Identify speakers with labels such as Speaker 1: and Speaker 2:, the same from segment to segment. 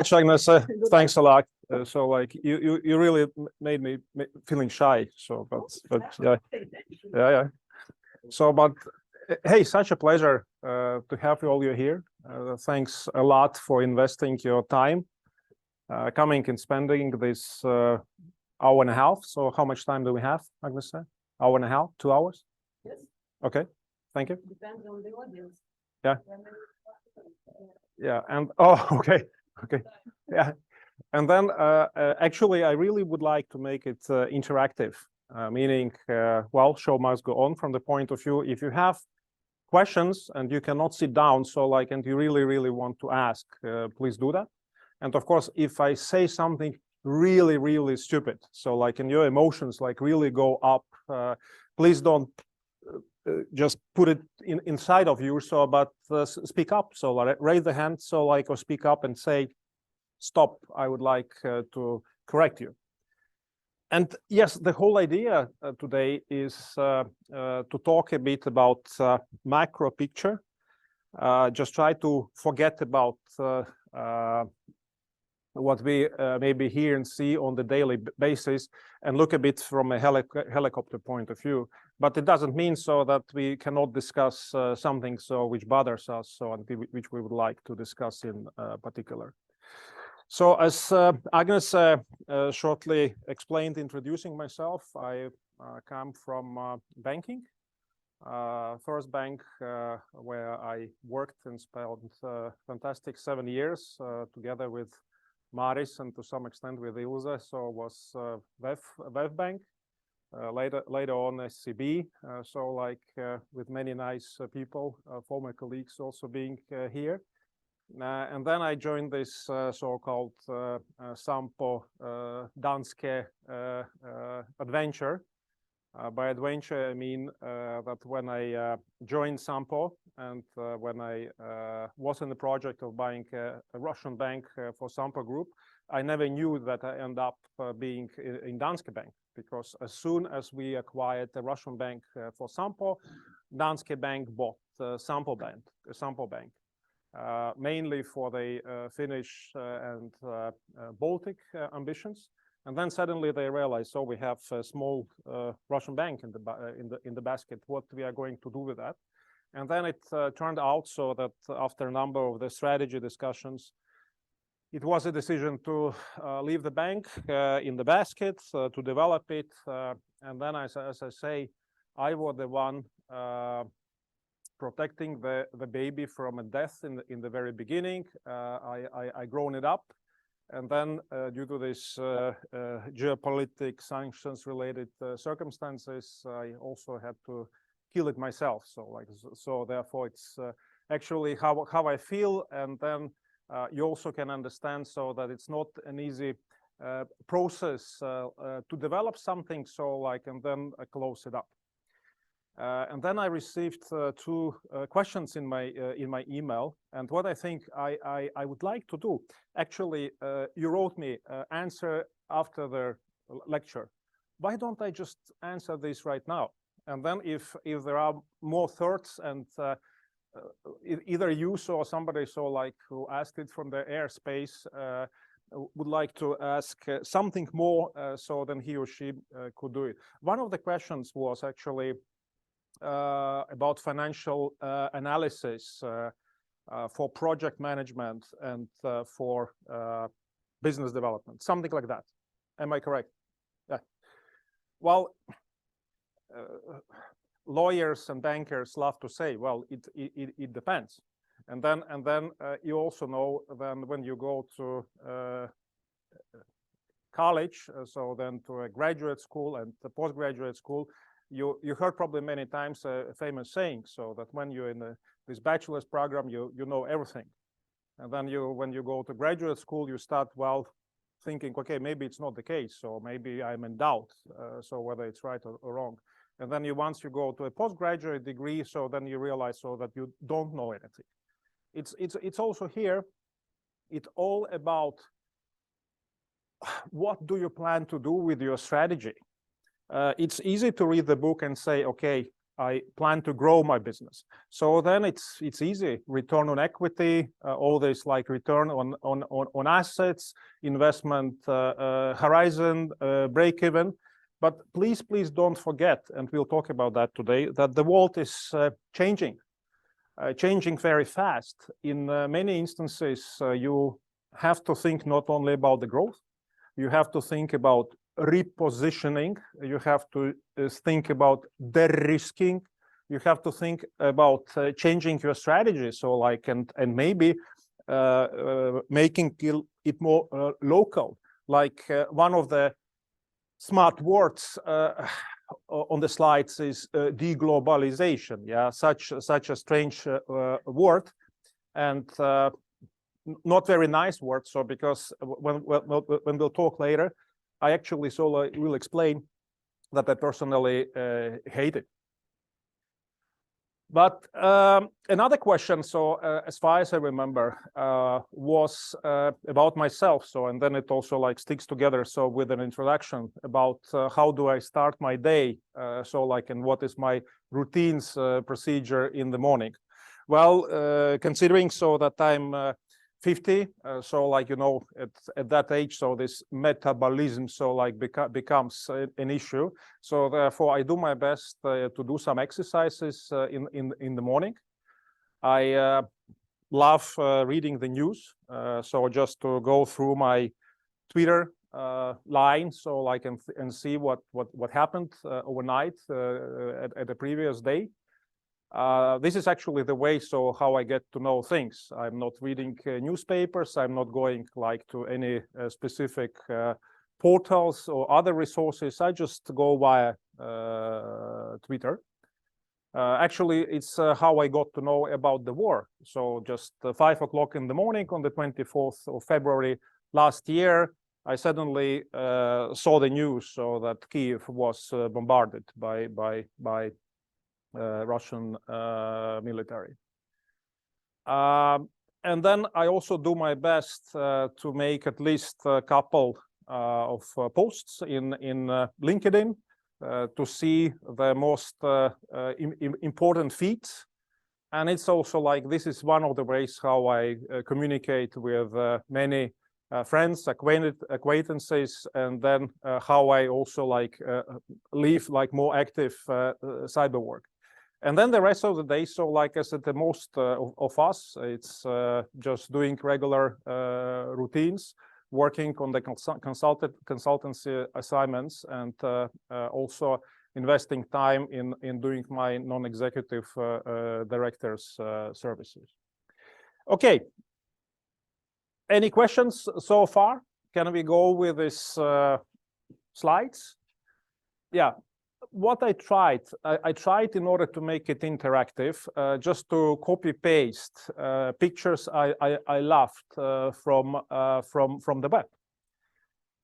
Speaker 1: Agnes, thanks a lot. So like you really made me feeling shy. So but yeah. So but hey, such a pleasure to have all you here. Thanks a lot for investing your time, coming and spending this hour and a half. So how much time do we have, Agnes? Hour and a half, 2 hours?
Speaker 2: Yes.
Speaker 1: Okay, thank you.
Speaker 2: Depends on the audience.
Speaker 1: Yeah. Yeah, and okay. Yeah, and then actually I really would like to make it interactive, meaning well, show must go on from the point of view if you have questions and you cannot sit down, so like, and you really want to ask, please do that. And of course, if I say something really stupid, so like, and your emotions like really go up, please don't just put it inside of you, so but speak up, so like, raise the hand, so like, or speak up and say stop, I would like to correct you. And yes, the whole idea today is to talk a bit about macro picture, just try to forget about what we maybe hear and see on the daily basis and look a bit from a helicopter point of view. But it doesn't mean so that we cannot discuss something so which bothers us, so and which we would like to discuss in particular. So as Agnes shortly explained, introducing myself, I come from banking. First bank where I worked and spent fantastic 7 years together with Maris and to some extent with Ilze, so was VEF Bank, later on SCB, so like with many nice people, former colleagues also being here. And then I joined this so-called Sampo Danske adventure. By adventure, I mean that when I joined Sampo and when I was in the project of buying a Russian bank for Sampo Group, I never knew that I end up being in Danske Bank, because as soon as we acquired the Russian bank for Sampo, Danske Bank bought Sampo Bank. Mainly for the Finnish and Baltic ambitions, and then suddenly they realized, so we have a small Russian bank in the basket. What we are going to do with that? And then it turned out so that after a number of the strategy discussions, it was a decision to leave the bank in the basket, to develop it, and then as I say, I was the one protecting the baby from a death in the very beginning. I grown it up, and then due to this geopolitical sanctions related circumstances, I also had to kill it myself. So therefore it's actually how I feel, and then you also can understand so that it's not an easy process to develop something, so like, and then close it up. And then I received 2 questions in my email, and what I think I would like to do, actually, you wrote me answer after the lecture. Why don't I just answer this right now? And then if there are more thoughts, and either you or somebody like who asked it from the airspace would like to ask something more, so then he or she could do it. One of the questions was actually about financial analysis for project management and for business development, something like that. Am I correct? Yeah. Well, lawyers and bankers love to say, well, it depends. And then you also know then when you go to college, so then to a graduate school and the postgraduate school, you heard probably many times a famous saying, so that when you're in this bachelor's program, you know everything. And then when you go to graduate school, you start, well, thinking, okay, maybe it's not the case, so maybe I'm in doubt, so whether it's right or wrong. And then once you go to a postgraduate degree, so then you realize so that you don't know anything. It's also here, it's all about what do you plan to do with your strategy. It's easy to read the book and say, okay, I plan to grow my business. So then it's easy. Return on equity, all this like return on assets, investment horizon, break even. But please don't forget, and we'll talk about that today, that the world is changing very fast. In many instances, you have to think not only about the growth, you have to think about repositioning, you have to think about de-risking, you have to think about changing your strategy, so like and maybe making it more local. Like one of the smart words on the slides is deglobalization. Yeah, such a strange word, and not very nice word. So because when we'll talk later, I actually will explain that I personally hate it. But another question, so as far as I remember, was about myself. So, and then it also like sticks together. So with an introduction about how do I start my day? So like, and what is my routines procedure in the morning? Well, considering so that I'm 50, so like, you know, at that age, so this metabolism so like becomes an issue. So therefore I do my best to do some exercises in the morning. I love reading the news, so just to go through my Twitter line, so like and see what happened overnight at the previous day. This is actually the way so how I get to know things. I'm not reading newspapers. I'm not going like to any specific portals or other resources. I just go via Twitter. Actually, it's how I got to know about the war. So just 5 o'clock in the morning on the 24th of February last year, I suddenly saw the news so that Kyiv was bombarded by Russian military. And then I also do my best to make at least a couple of posts in LinkedIn to see the most important feeds. And it's also like, this is one of the ways how I communicate with many friends, acquaintances, and then how I also like live like more active cyber work. And then the rest of the day, so like I said, the most of us, it's just doing regular routines, working on the consultancy assignments, and also investing time in doing my non-executive director's services. Okay. Any questions so far? Can we go with these slides? Yeah. What I tried in order to make it interactive, just to copy paste pictures I loved from the web.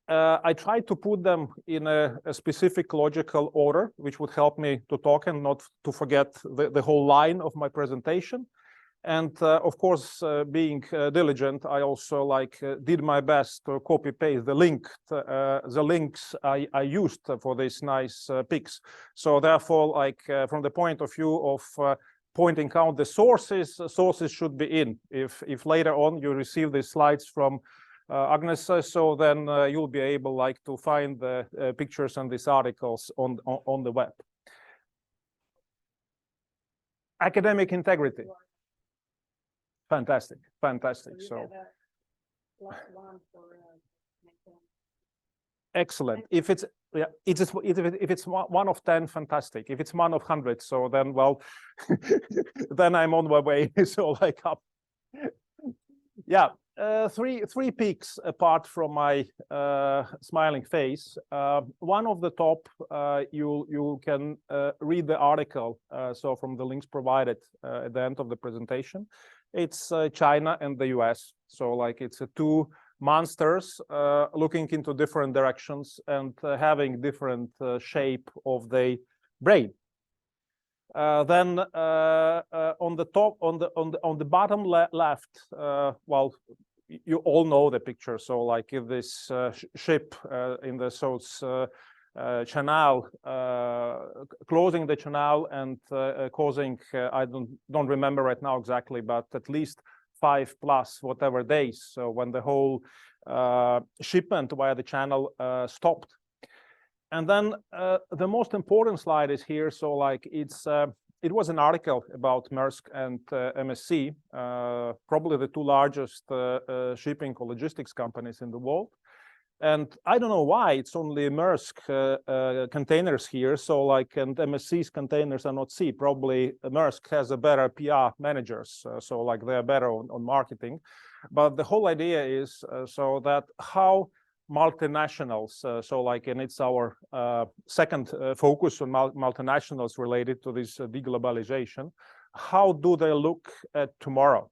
Speaker 1: I tried to put them in a specific logical order, which would help me to talk and not to forget the whole line of my presentation. And of course, being diligent, I also like did my best to copy paste the links I used for these nice pics. So therefore, like from the point of view of pointing out the sources should be in. If later on you receive these slides from Agnes, so then you'll be able like to find the pictures and these articles on the web. Academic integrity. Fantastic. So excellent. If it's if it's 1 of 10, fantastic. If it's 1 of 100, so then well, then I'm on my way. So like up. Yeah, three peaks apart from my smiling face. One of the top, you can read the article. So from the links provided at the end of the presentation. It's China and the US. So like it's two monsters looking into different directions and having different shape of the brain. Then on the top, on the bottom left, well, you all know the picture. So like if this ship in the South channel, closing the channel and causing, I don't remember right now exactly, but at least 5+ whatever days. So when the whole shipment via the channel stopped. And then the most important slide is here. So like it was an article about Maersk and MSC, probably the two largest shipping or logistics companies in the world. And I don't know why it's only Maersk containers here. So like, and MSC's containers are not C. Probably Maersk has a better PR managers. So like they're better on marketing. But the whole idea is so that how multinationals, so like, and it's our second focus on multinationals related to this deglobalization. How do they look at tomorrow?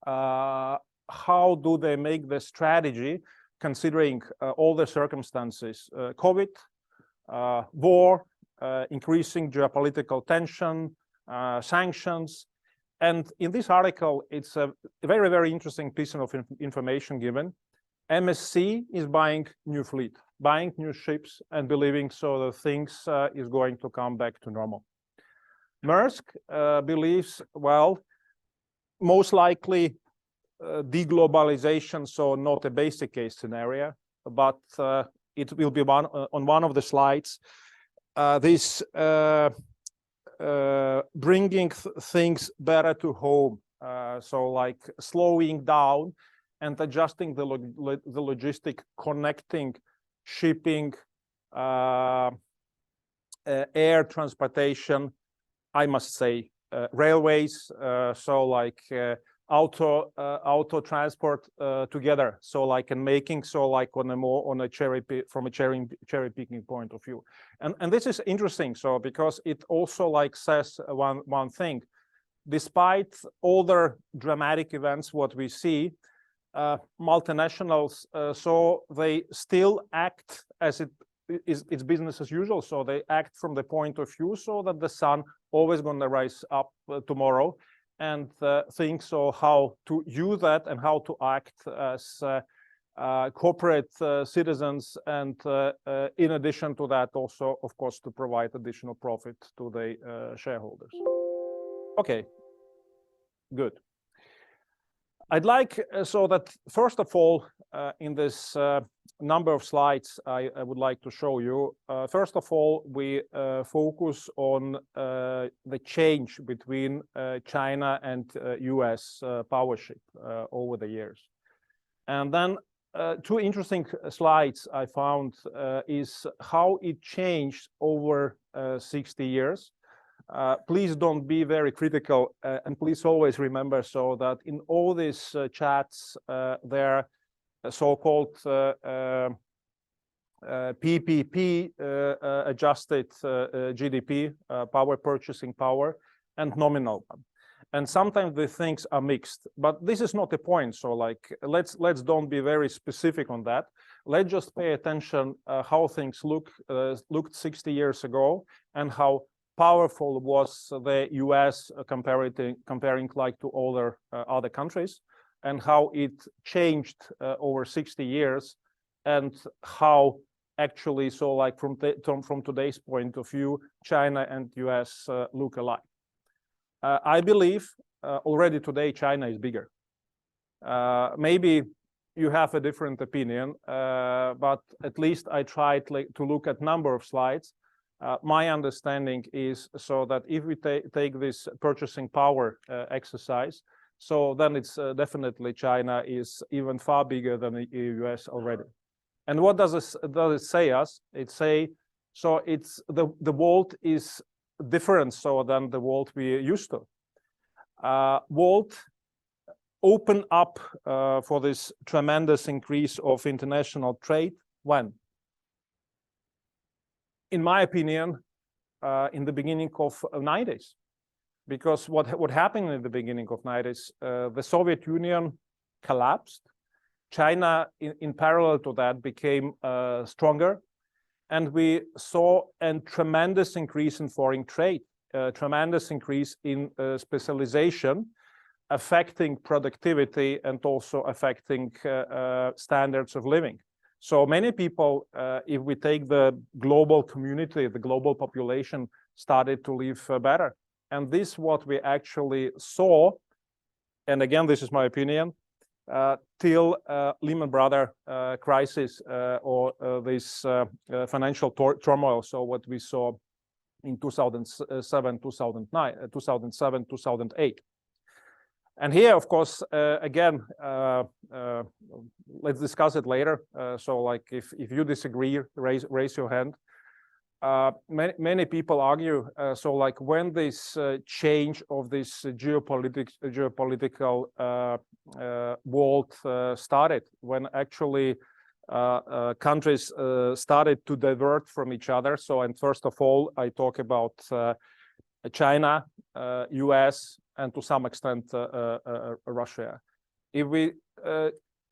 Speaker 1: How do they make the strategy considering all the circumstances, COVID, war, increasing geopolitical tension, sanctions. And in this article, it's a very, very interesting piece of information given. MSC is buying new fleet, buying new ships, and believing so that things is going to come back to normal. Maersk believes, well, most likely deglobalization, so not a basic case scenario, but it will be on one of the slides. This bringing things better to home, so like slowing down and adjusting the logistic, connecting, shipping, air transportation, I must say, railways, so like auto transport together, so like, and making so like on a cherry picking point of view. And this is interesting, so because it also like says one thing. Despite all the dramatic events what we see, multinationals, so they still act as it's business as usual. So they act from the point of view so that the sun always going to rise up tomorrow, and think so how to use that and how to act as corporate citizens, and in addition to that also, of course, to provide additional profit to the shareholders. Okay, good. I'd like so that first of all, in this number of slides, I would like to show you. First of all, we focus on the change between China and US power ship over the years. And then two interesting slides I found is how it changed over 60 years. Please don't be very critical, and please always remember so that in all these chats, there so-called PPP, adjusted GDP, power purchasing power, and nominal. And sometimes the things are mixed, but this is not the point. So like, let's don't be very specific on that. Let's just pay attention how things looked 60 years ago, and how powerful was the US comparing like to other countries, and how it changed over 60 years, and how actually, so like from today's point of view, China and US look alike. I believe already today China is bigger. Maybe you have a different opinion, but at least I tried to look at number of slides. My understanding is so that if we take this purchasing power exercise, so then it's definitely China is even far bigger than the US already. And what does it say us? It say, so it's the world is different so than the world we used to. World open up for this tremendous increase of international trade when? In my opinion, in the beginning of 90s, because what happened in the beginning of 90s, the Soviet Union collapsed. China, in parallel to that, became stronger, and we saw a tremendous increase in foreign trade, tremendous increase in specialization, affecting productivity and also affecting standards of living. So many people, if we take the global community, the global population started to live better. And this is what we actually saw. And again, this is my opinion, till Lehman Brothers crisis or this financial turmoil. So what we saw in 2007, 2008. And here, of course, again, let's discuss it later. So like if you disagree, raise your hand. Many people argue, so like when this change of this geopolitical world started, when actually countries started to divert from each other. So, and first of all, I talk about China, US, and to some extent Russia. If we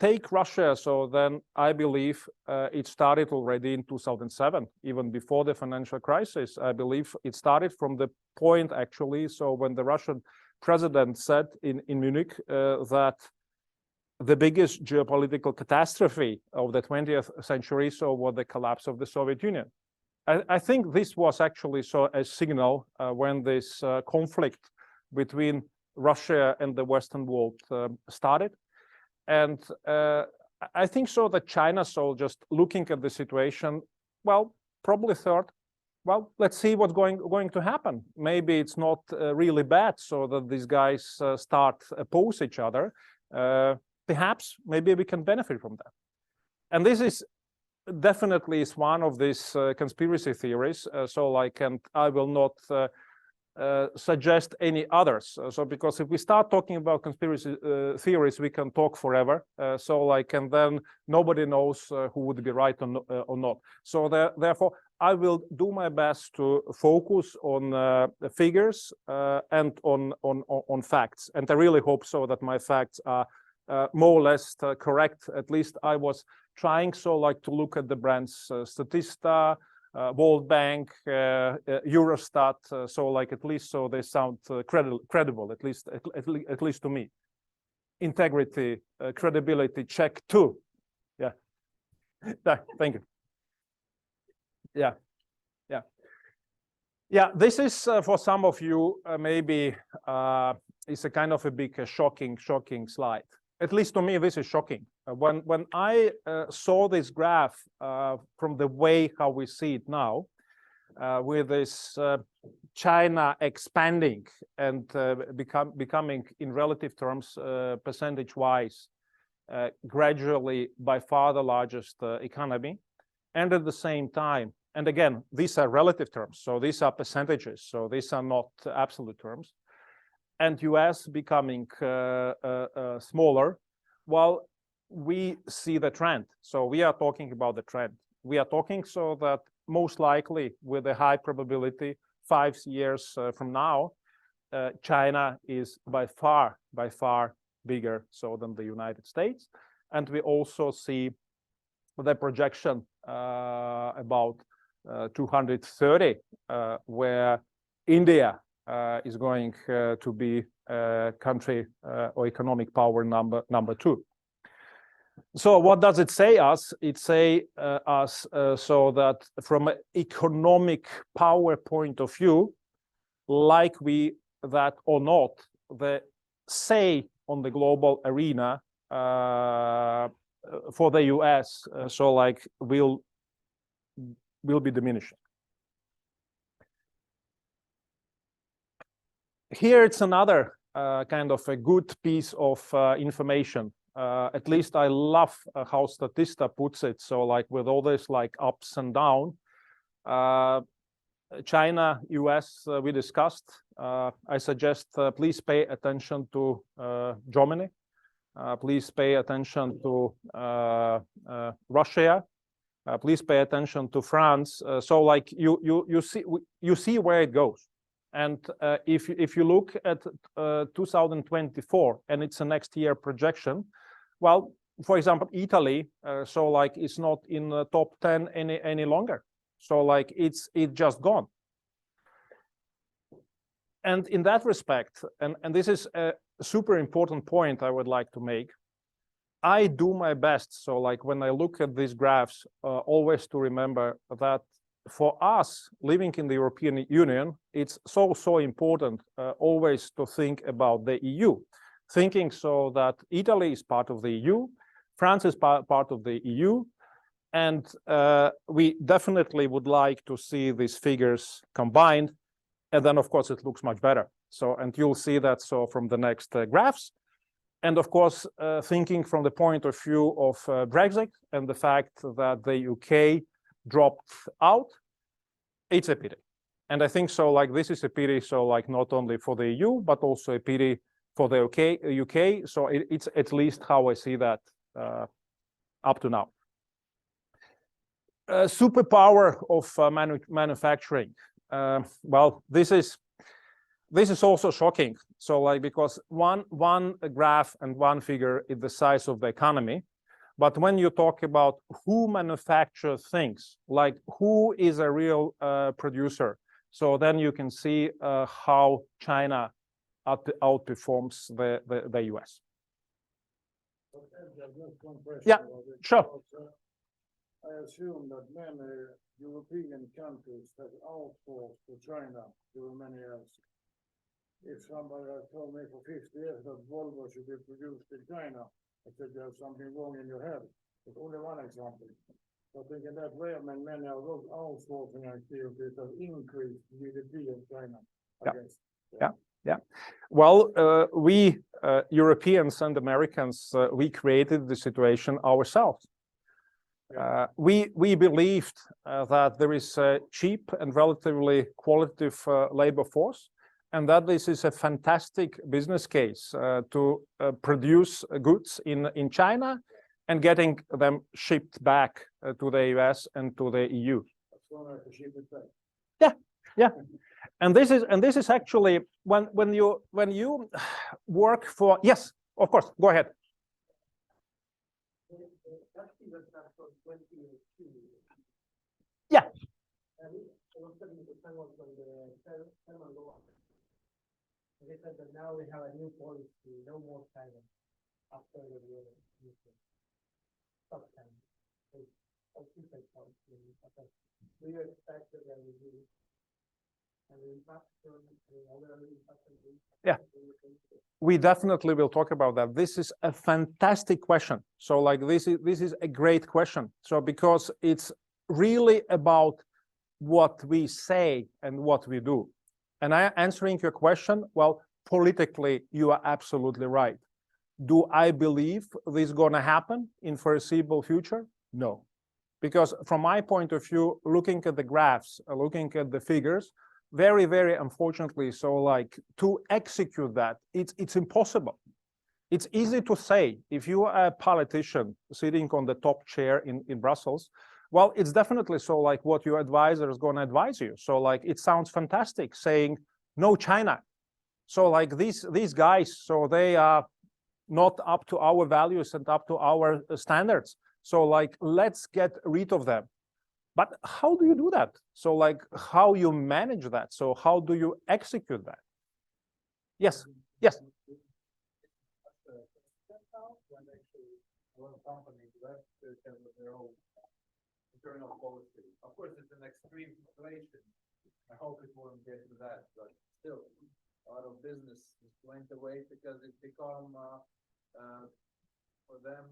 Speaker 1: take Russia, so then I believe it started already in 2007, even before the financial crisis. I believe it started from the point actually, so when the Russian president said in Munich that the biggest geopolitical catastrophe of the 20th century, so was the collapse of the Soviet Union. I think this was actually so a signal when this conflict between Russia and the Western world started. And I think so that China, so just looking at the situation, well, probably thought, well, let's see what's going to happen. Maybe it's not really bad, so that these guys start oppose each other. Perhaps maybe we can benefit from that. And this is definitely is one of these conspiracy theories. So like, and I will not suggest any others. So because if we start talking about conspiracy theories, we can talk forever. So like, and then nobody knows who would be right or not. So therefore, I will do my best to focus on the figures and on facts. And I really hope so that my facts are more or less correct. At least I was trying so like to look at the brands Statista, World Bank, Eurostat, so like at least so they sound credible, at least to me. Integrity, credibility, check too. Yeah. Thank you. Yeah. This is for some of you maybe it's a kind of a big shocking slide. At least to me, this is shocking. When I saw this graph from the way how we see it now, with this China expanding and becoming in relative terms, percentage-wise, gradually by far the largest economy, and at the same time, and again, these are relative terms, so these are percentages, so these are not absolute terms, and US becoming smaller, well, we see the trend. So we are talking about the trend. We are talking so that most likely with a high probability 5 years from now, China is by far bigger so than the United States. And we also see the projection about 230, where India is going to be country or economic power number 2. So what does it say us? It say us so that from an economic power point of view, like we that or not, the say on the global arena for the US, so like will be diminishing. Here it's another kind of a good piece of information. At least I love how Statista puts it. So like with all this like ups and down, China, US, we discussed. I suggest please pay attention to Germany. Please pay attention to Russia. Please pay attention to France. So like you see where it goes. And if you look at 2024 and it's a next year projection, well, for example, Italy, so like it's not in the top 10 any longer. So like it's just gone. And in that respect, and this is a super important point I would like to make, I do my best. So like when I look at these graphs, always to remember that for us living in the European Union, it's so important always to think about the EU, thinking so that Italy is part of the EU, France is part of the EU, and we definitely would like to see these figures combined, and then of course it looks much better. So, and you'll see that so from the next graphs. And of course, thinking from the point of view of Brexit and the fact that the UK dropped out, it's a pity. And I think so like this is a pity, so like not only for the EU, but also a pity for the UK. So it's at least how I see that up to now. Superpower of manufacturing. Well, this is also shocking. So like, because one graph and one figure is the size of the economy. But when you talk about who manufactures things, like who is a real producer, so then you can see how China outperforms the US. Yeah, sure.
Speaker 2: I assume that many European countries have outsourced to China during many years. If somebody had told me for 50 years that Volvo should be produced in China, I said there's something wrong in your head. It's only one example. So thinking that way, I mean, many of those outsourcing activities have increased GDP of China, I guess.
Speaker 1: Yeah. Well, we Europeans and Americans, we created the situation ourselves. We believed that there is a cheap and relatively qualitative labor force, and that this is a fantastic business case to produce goods in China and getting them shipped back to the US and to the EU. Yeah. And this is actually when you work for, yes, of course, go ahead. Yeah.
Speaker 3: They said that now we have a new policy, no more China after the stop China. Do you expect that there will be an impact on other impact?
Speaker 1: Yeah, we definitely will talk about that. This is a fantastic question. So like this is a great question. So because it's really about what we say and what we do. And answering your question, well, politically, you are absolutely right. Do I believe this is going to happen in foreseeable future? No. Because from my point of view, looking at the graphs, looking at the figures, very, very unfortunately, so like to execute that, it's impossible. It's easy to say, if you are a politician sitting on the top chair in Brussels, well, it's definitely so like what your advisor is going to advise you. So like it sounds fantastic saying no China. So like these guys, so they are not up to our values and up to our standards. So like let's get rid of them. But how do you do that? So like how you manage that? So how do you execute that? Yes. Yes.
Speaker 4: Internal policy. Of course, it's an extreme situation. I hope it won't get to that, but still, a lot of business is went away because it become for them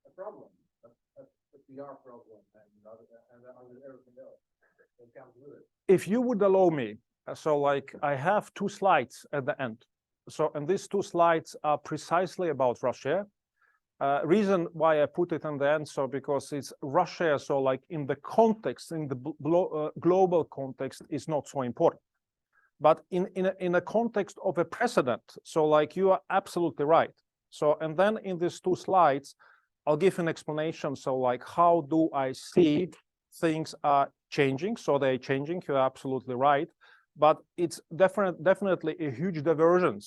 Speaker 4: a problem, a PR problem, and everything else that comes with it.
Speaker 1: If you would allow me, so like I have 2 slides at the end. So, and these 2 slides are precisely about Russia. Reason why I put it in the end, so because it's Russia, so like in the context, in the global context, is not so important. But in a context of a precedent, so like you are absolutely right. So, and then in these 2 slides, I'll give an explanation. So like, how do I see things are changing? So they're changing, you're absolutely right. But it's definitely a huge diversion.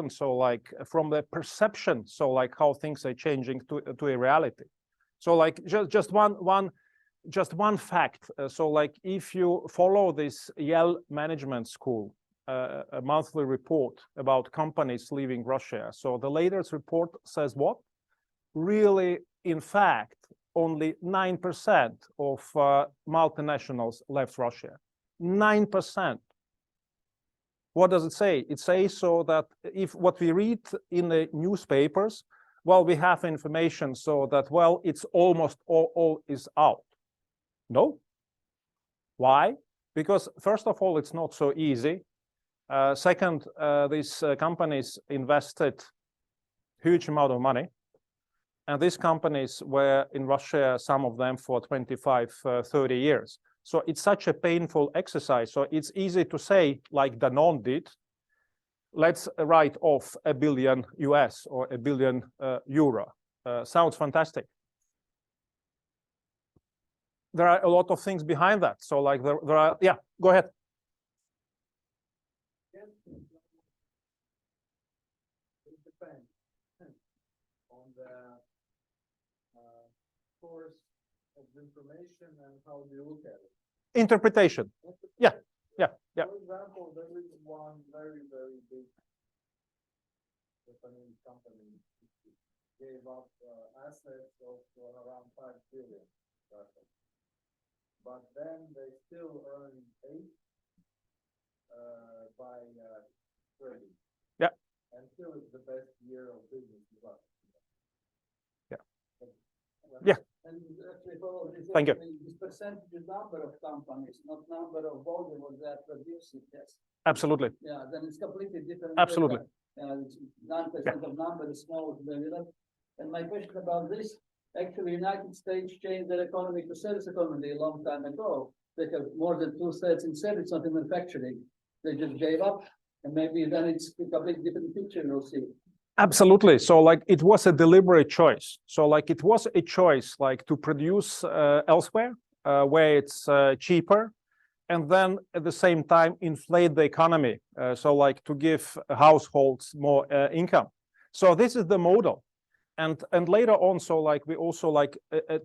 Speaker 1: So like from the perception, so like how things are changing to a reality. So like just one fact. So like if you follow this Yale Management School, a monthly report about companies leaving Russia. So the latest report says what? really, in fact, only 9% of multinationals left Russia. 9%. What does it say? It says so that if what we read in the newspapers, well, we have information so that, well, it's almost all is out. No. Why? Because first of all, it's not so easy. Second, these companies invested huge amount of money. And these companies were in Russia, some of them for 25, 30 years. So it's such a painful exercise. So it's easy to say, like Danone did, let's write off $1 billion US or €1 billion. Sounds fantastic. There are a lot of things behind that. So like there are, yeah, go ahead.
Speaker 4: It depends on the source of the information and how you look at it.
Speaker 1: Interpretation. Yeah.
Speaker 4: For example, there is one very, very big Japanese company gave up assets of around 5 billion. But then they still earn 8 by trading.
Speaker 1: Yeah.
Speaker 4: And still it's the best year of business in Russia.
Speaker 1: Yeah.
Speaker 3: And actually, follow this,
Speaker 1: Thank you.
Speaker 3: This percentage number of companies, not number of volume of that producing, yes.
Speaker 1: Absolutely.
Speaker 3: Yeah, then it's completely different.
Speaker 1: Absolutely.
Speaker 3: It's 9% of number is small. And my question about this, actually, United States changed their economy to service economy a long time ago. They have more than 2/3 in service, not in manufacturing. They just gave up, and maybe then it's a completely different picture. You'll see.
Speaker 1: Absolutely. So like it was a deliberate choice. So like it was a choice like to produce elsewhere where it's cheaper, and then at the same time inflate the economy. So like to give households more income. So this is the model. And later on, so like we also like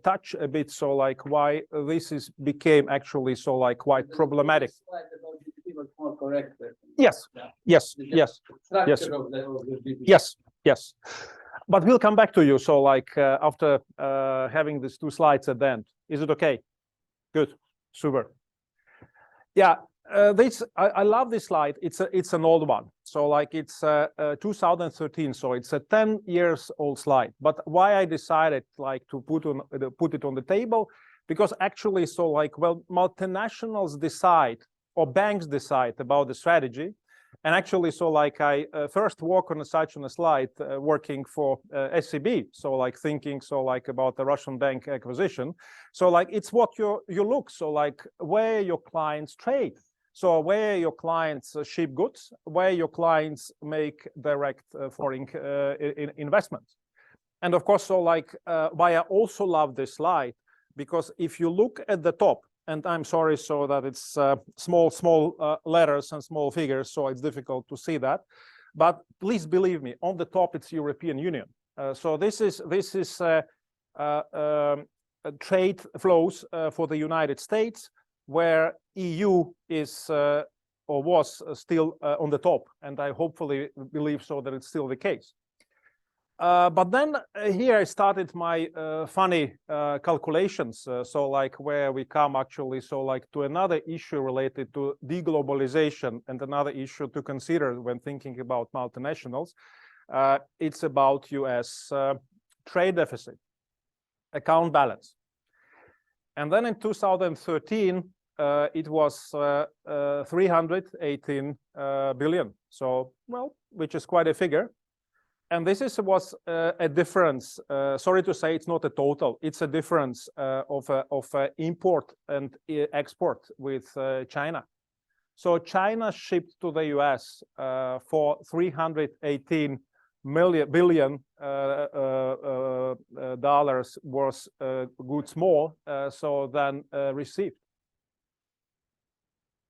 Speaker 1: touch a bit, so like why this is became actually so like quite problematic.
Speaker 3: More correct.
Speaker 1: Yes,
Speaker 3: Yeah.
Speaker 1: yes,
Speaker 3: The
Speaker 1: yes, yes,
Speaker 3: structure of the GDP.
Speaker 1: yes, yes. But we'll come back to you. So like after having these 2 slides at the end, is it okay? Good, super. Yeah, I love this slide. It's an old one. So like it's 2013. So it's a 10 years old slide. But why I decided like to put it on the table, because actually so like, well, multinationals decide or banks decide about the strategy. And actually, so like I first work on such on a slide working for SEB. So like thinking so like about the Russian bank acquisition. So like it's what you look. So like where your clients trade. So where your clients ship goods, where your clients make direct foreign investments. And of course, so like why I also love this slide, because if you look at the top, and I'm sorry, so that it's small letters and small figures, so it's difficult to see that. But please believe me, on the top it's European Union. So this is trade flows for the United States, where EU is or was still on the top, and I hopefully believe so that it's still the case. But then here I started my funny calculations. So like where we come actually, so like to another issue related to deglobalization and another issue to consider when thinking about multinationals. It's about US trade deficit, account balance. And then in 2013, it was 318 billion. So, well, which is quite a figure. And this was a difference. Sorry to say, it's not a total. It's a difference of import and export with China. So China shipped to the US for 318 billion dollars worth goods more so than received.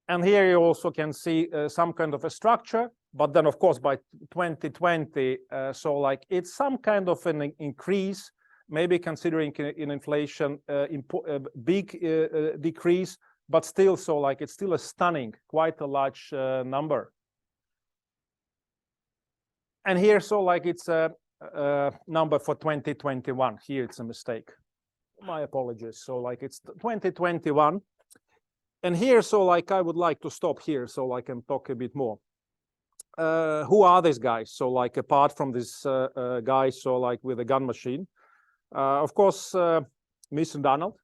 Speaker 1: And here you also can see some kind of a structure. But then, of course, by 2020, so like it's some kind of an increase, maybe considering in inflation, big decrease, but still, so like it's still a stunning, quite a large number. And here, so like it's number for 2021. Here it's a mistake. My apologies. So like it's 2021. And here, so like I would like to stop here so I can talk a bit more. Who are these guys? So like apart from this guy, so like with a gun machine, of course, Mr. Donald.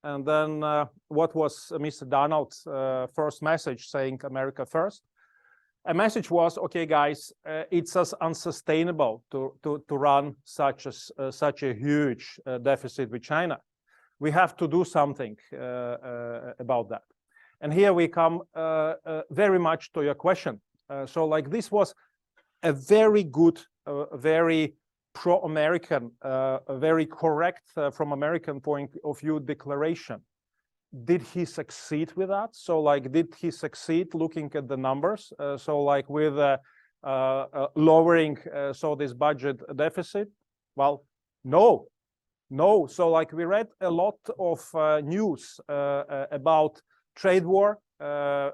Speaker 1: And then what was Mr. Donald's first message saying America first? A message was, okay, guys, it's as unsustainable to run such a huge deficit with China. We have to do something about that. And here we come very much to your question. So like this was a very good, very pro-American, very correct from American point of view declaration. Did he succeed with that? So like, did he succeed looking at the numbers? So like with lowering so this budget deficit? Well, no. So like we read a lot of news about trade war.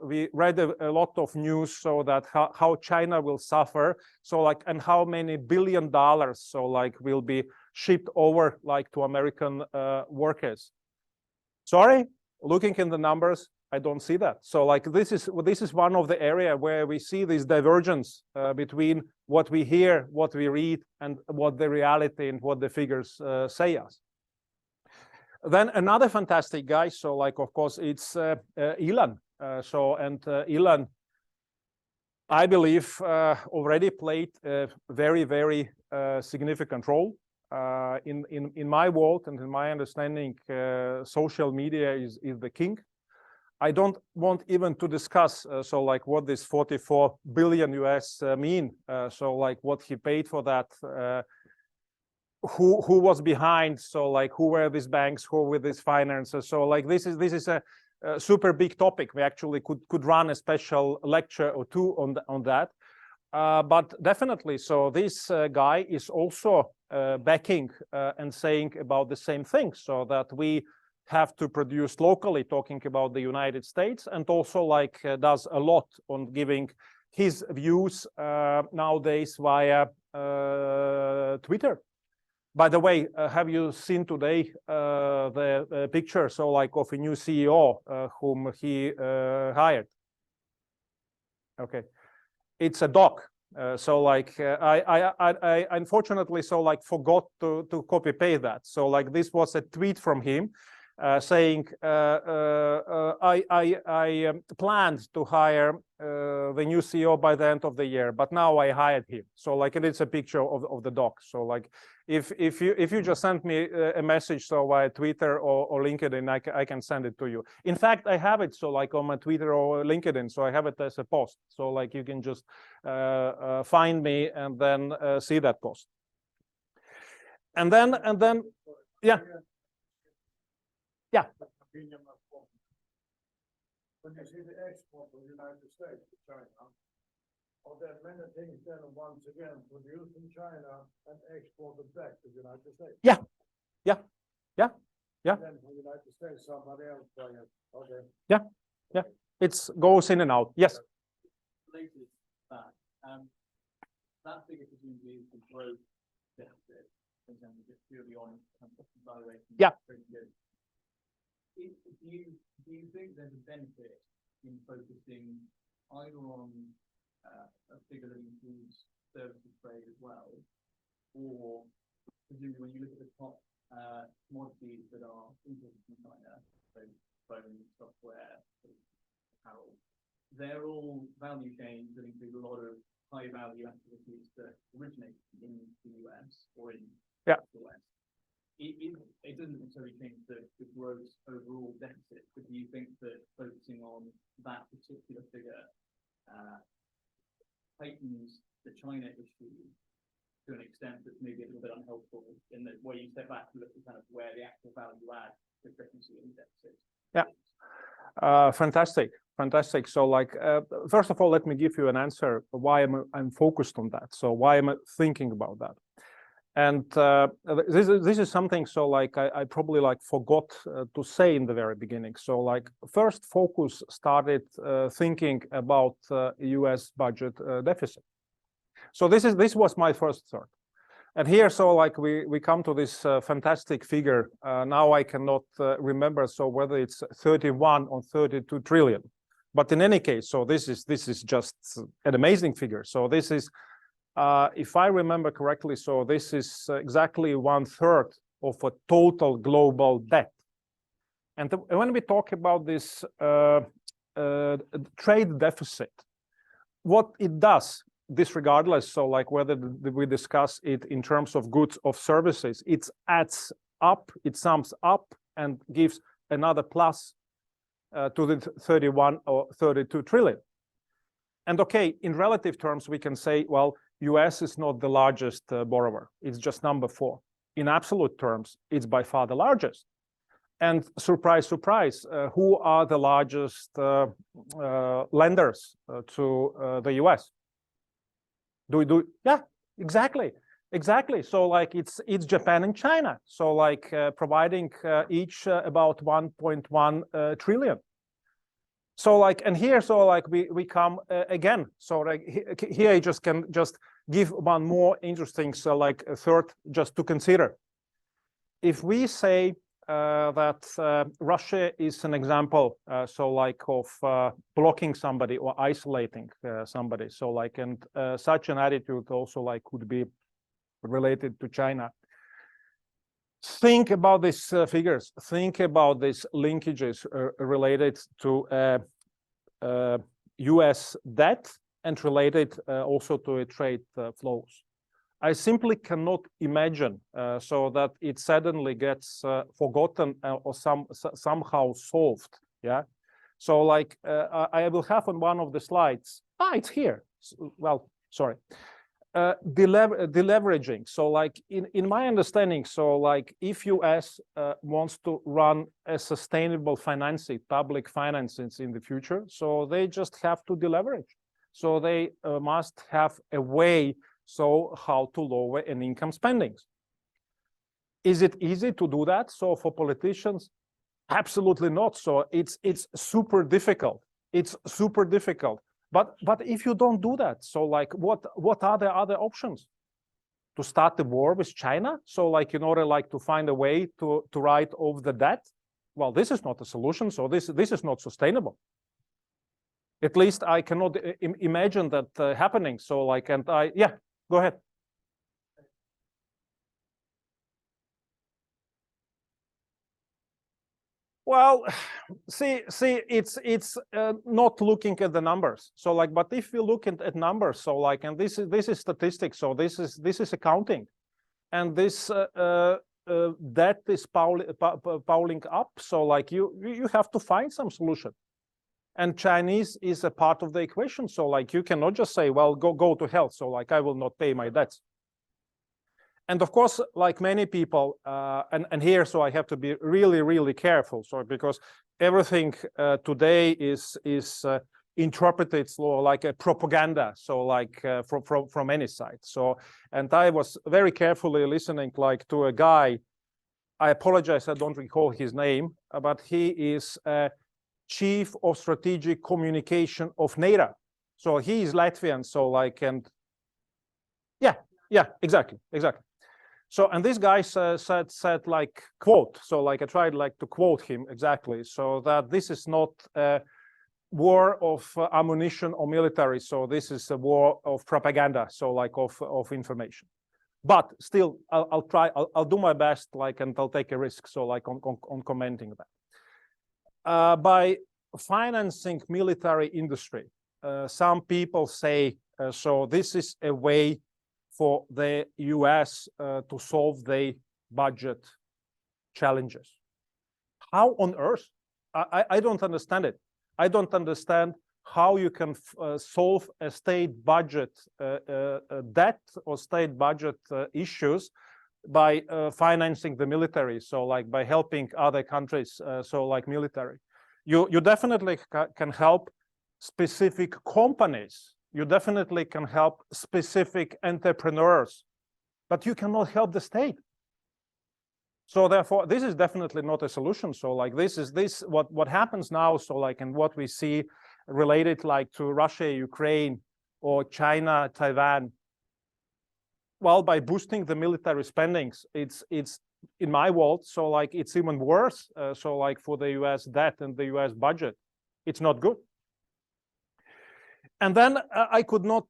Speaker 1: We read a lot of news so that how China will suffer. So like, and how many $1 billion so like will be shipped over like to American workers. Sorry, looking in the numbers, I don't see that. So like this is one of the area where we see this divergence between what we hear, what we read, and what the reality and what the figures say us. Then another fantastic guy. So like, of course, it's Elon. Elon, I believe, already played a very, very significant role in my world, and in my understanding, social media is the king. I don't want even to discuss so like what this 44 billion US mean. So like what he paid for that, who was behind, so like who were these banks, who were these finances. So like this is a super big topic. We actually could run a special lecture or two on that. But definitely, so this guy is also backing and saying about the same thing, so that we have to produce locally, talking about the United States, and also like does a lot on giving his views nowadays via Twitter. By the way, have you seen today the picture, so like of a new CEO whom he hired? Okay, it's a dog. So like I unfortunately so like forgot to copy paste that. So like this was a tweet from him saying I planned to hire the new CEO by the end of the year, but now I hired him. So like it's a picture of the dog. So like if you just send me a message so via Twitter or LinkedIn, I can send it to you. In fact, I have it so like on my Twitter or LinkedIn, so I have it as a post. So like you can just find me and then see that post. And then yeah. Yeah.
Speaker 2: When you see the export of the United States to China, are there many things then once again produced in China and exported back to the United States?
Speaker 1: Yeah.
Speaker 2: And then for the United States, somebody else buying it. Okay.
Speaker 1: Yeah. It goes in and out. Yes.
Speaker 3: Related to that figure presumably is the growth deficit in terms of just purely on valuation.
Speaker 1: Yeah.
Speaker 3: Do you think there's a benefit in focusing either on a figure that includes services trade as well, or presumably when you look at the top commodities that are imported from China, so phone, software, apparel, they're all value chains that include a lot of high value activities that originate in the US or in the West. It doesn't necessarily change the gross overall deficit, but do you think that focusing on that particular figure heightens the China issue to an extent that's maybe a little bit unhelpful in that where you step back and look at kind of where the actual value add discrepancy in the deficit? Yeah.
Speaker 1: Fantastic. So like, first of all, let me give you an answer why I'm focused on that. So why am I thinking about that? And this is something so like I probably like forgot to say in the very beginning. So like first focus started thinking about US budget deficit. So this was my first thought. And here, so like we come to this fantastic figure. Now I cannot remember so whether it's 31 or 32 trillion. But in any case, so this is just an amazing figure. So this is, if I remember correctly, so this is exactly 1/3 of a total global debt. And when we talk about this trade deficit, what it does, disregardless, so like whether we discuss it in terms of goods or services, it adds up, it sums up and gives another plus to the 31 or 32 trillion. And okay, in relative terms, we can say, well, US is not the largest borrower, it's just number 4. In absolute terms, it's by far the largest. And surprise, surprise, who are the largest lenders to the US? Yeah, exactly. So like it's Japan and China. So like providing each about 1.1 trillion. So like, and here, so like we come again. So like here I just can just give one more interesting, so like a third just to consider. If we say that Russia is an example, so like of blocking somebody or isolating somebody. So like, and such an attitude also like could be related to China. Think about these figures. Think about these linkages related to US debt and related also to trade flows. I simply cannot imagine so that it suddenly gets forgotten or somehow solved. Yeah. So like I will have on one of the slides. It's here. Well, sorry. Deleveraging. So like in my understanding, so like if US wants to run a sustainable financing, public finances in the future, so they just have to deleverage. So they must have a way so how to lower an income spendings. Is it easy to do that? So for politicians, absolutely not. So it's super difficult. It's super difficult. But if you don't do that, so like what are the other options? To start the war with China? So like in order like to find a way to write off the debt? Well, this is not a solution. So this is not sustainable. At least I cannot imagine that happening. So like, and yeah, go ahead. Well, see, it's not looking at the numbers. So like, but if we look at numbers, so like, and this is statistics. So this is accounting, and this debt is piling up. So like you have to find some solution, and Chinese is a part of the equation. So like you cannot just say, well, go to hell. So like I will not pay my debts. And of course, like many people, and here, so I have to be really, really careful. So because everything today is interpreted like a propaganda. So like from any side. So, and I was very carefully listening like to a guy. I apologize, I don't recall his name, but he is Chief of Strategic Communication of NATO. So he is Latvian. So like, and yeah, exactly. So, and this guy said like, quote, so like I tried like to quote him exactly, so that this is not a war of ammunition or military, so this is a war of propaganda, so like of information. But still, I'll try, I'll do my best, like, and I'll take a risk, so like on commenting that. By financing military industry, some people say, so this is a way for the US to solve their budget challenges. How on earth? I don't understand it. I don't understand how you can solve a state budget debt or state budget issues by financing the military. So like by helping other countries, so like military. You definitely can help specific companies. You definitely can help specific entrepreneurs, but you cannot help the state. So therefore, this is definitely not a solution. So like this what happens now. So like, and what we see related like to Russia, Ukraine, or China, Taiwan. well, by boosting the military spendings, it's in my world, so like it's even worse. So like for the US debt and the US budget, it's not good. And then I could not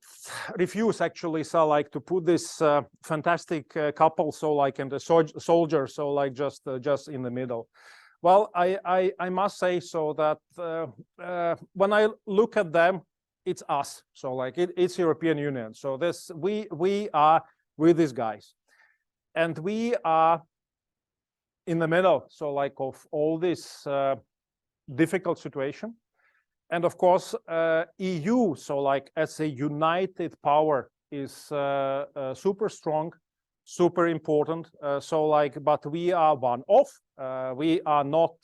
Speaker 1: refuse actually, so like to put this fantastic couple, so like and the soldier, so like just in the middle. Well, I must say so that when I look at them, it's us. So like it's European Union. So this we are with these guys, and we are in the middle. So like of all this difficult situation. And of course, EU, so like as a united power, is super strong, super important. So like, but we are one off. We are not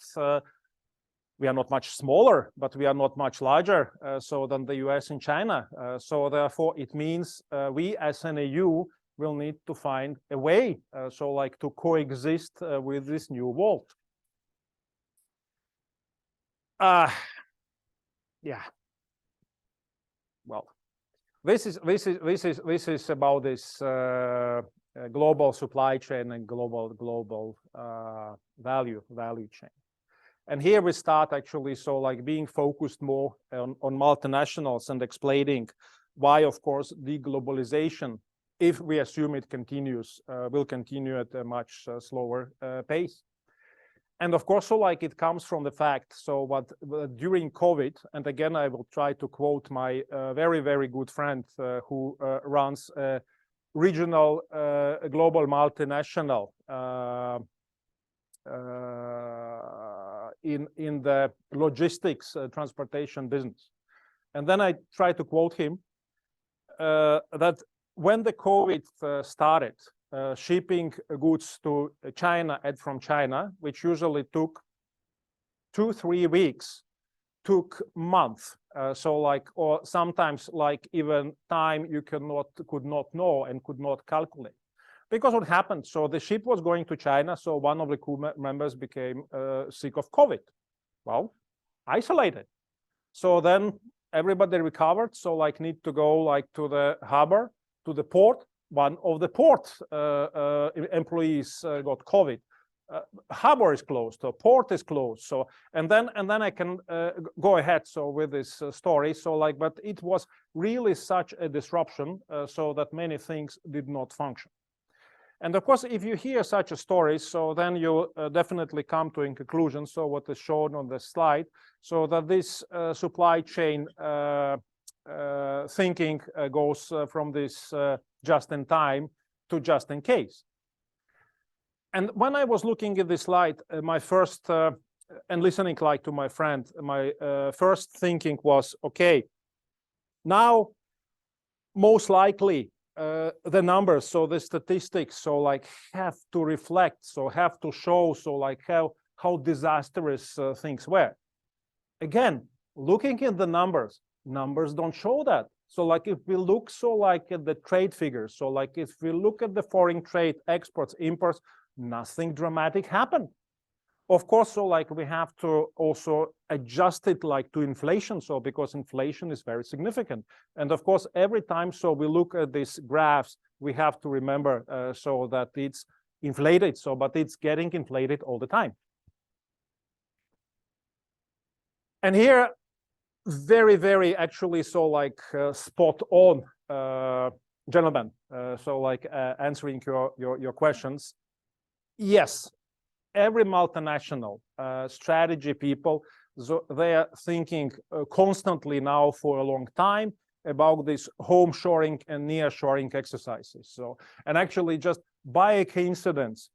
Speaker 1: much smaller, but we are not much larger. So than the US and China. So therefore, it means we as an EU will need to find a way, so like to coexist with this new world. Yeah. Well, this is about this global supply chain and global value chain. And here we start actually, so like being focused more on multinationals and explaining why, of course, deglobalization, if we assume it continues, will continue at a much slower pace. And of course, so like it comes from the fact, so what during COVID, and again, I will try to quote my very good friend who runs a regional global multinational in the logistics transportation business. And then I try to quote him that when the COVID started, shipping goods to China and from China, which usually took 2-3 weeks, took months. So like, or sometimes like even time you could not know and could not calculate. Because what happened, so the ship was going to China, so one of the crew members became sick of COVID. Well, isolated. So then everybody recovered, so like need to go like to the harbor, to the port. One of the port employees got COVID. Harbor is closed, so port is closed. So and then I can go ahead so with this story. So like, but it was really such a disruption, so that many things did not function. And of course, if you hear such a story, so then you definitely come to a conclusion. So what is shown on the slide, so that this supply chain thinking goes from this just in time to just in case. And when I was looking at this slide, my first and listening like to my friend, my first thinking was, okay, now most likely the numbers, so the statistics, so like have to reflect, so have to show, so like how disastrous things were. Again, looking at the numbers don't show that. So like if we look so like at the trade figures, so like if we look at the foreign trade, exports, imports, nothing dramatic happened. Of course, so like we have to also adjust it like to inflation, so because inflation is very significant. And of course, every time so we look at these graphs, we have to remember so that it's inflated, so but it's getting inflated all the time. And here, very actually so like spot on, gentlemen, so like answering your questions. Yes, every multinational strategy people, so they are thinking constantly now for a long time about this home shoring and near shoring exercises. So, and actually just by a coincidence,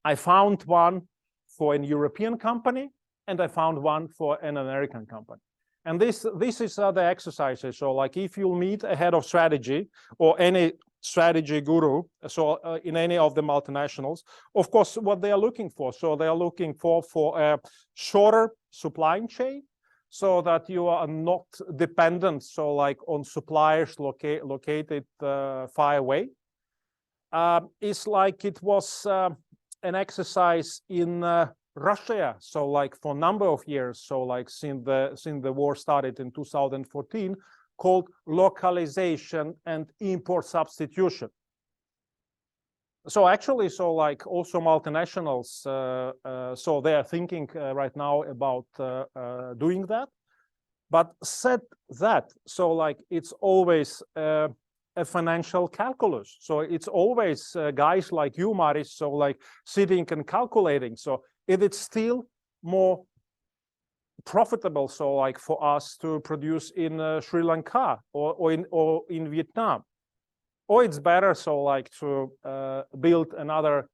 Speaker 1: I found one for an European company and I found one for an American company. And this is the exercises. So like if you meet a head of strategy or any strategy guru, so in any of the multinationals, of course, what they are looking for, so they are looking for a shorter supply chain, so that you are not dependent, so like on suppliers located far away. It's like it was an exercise in Russia, so like for a number of years, so like since the war started in 2014, called localization and import substitution. So actually, so like also multinationals, so they are thinking right now about doing that. But said that, so like it's always a financial calculus. So it's always guys like you, Maris, so like sitting and calculating. So if it's still more profitable, so like for us to produce in Sri Lanka or in Vietnam, or it's better so like to build another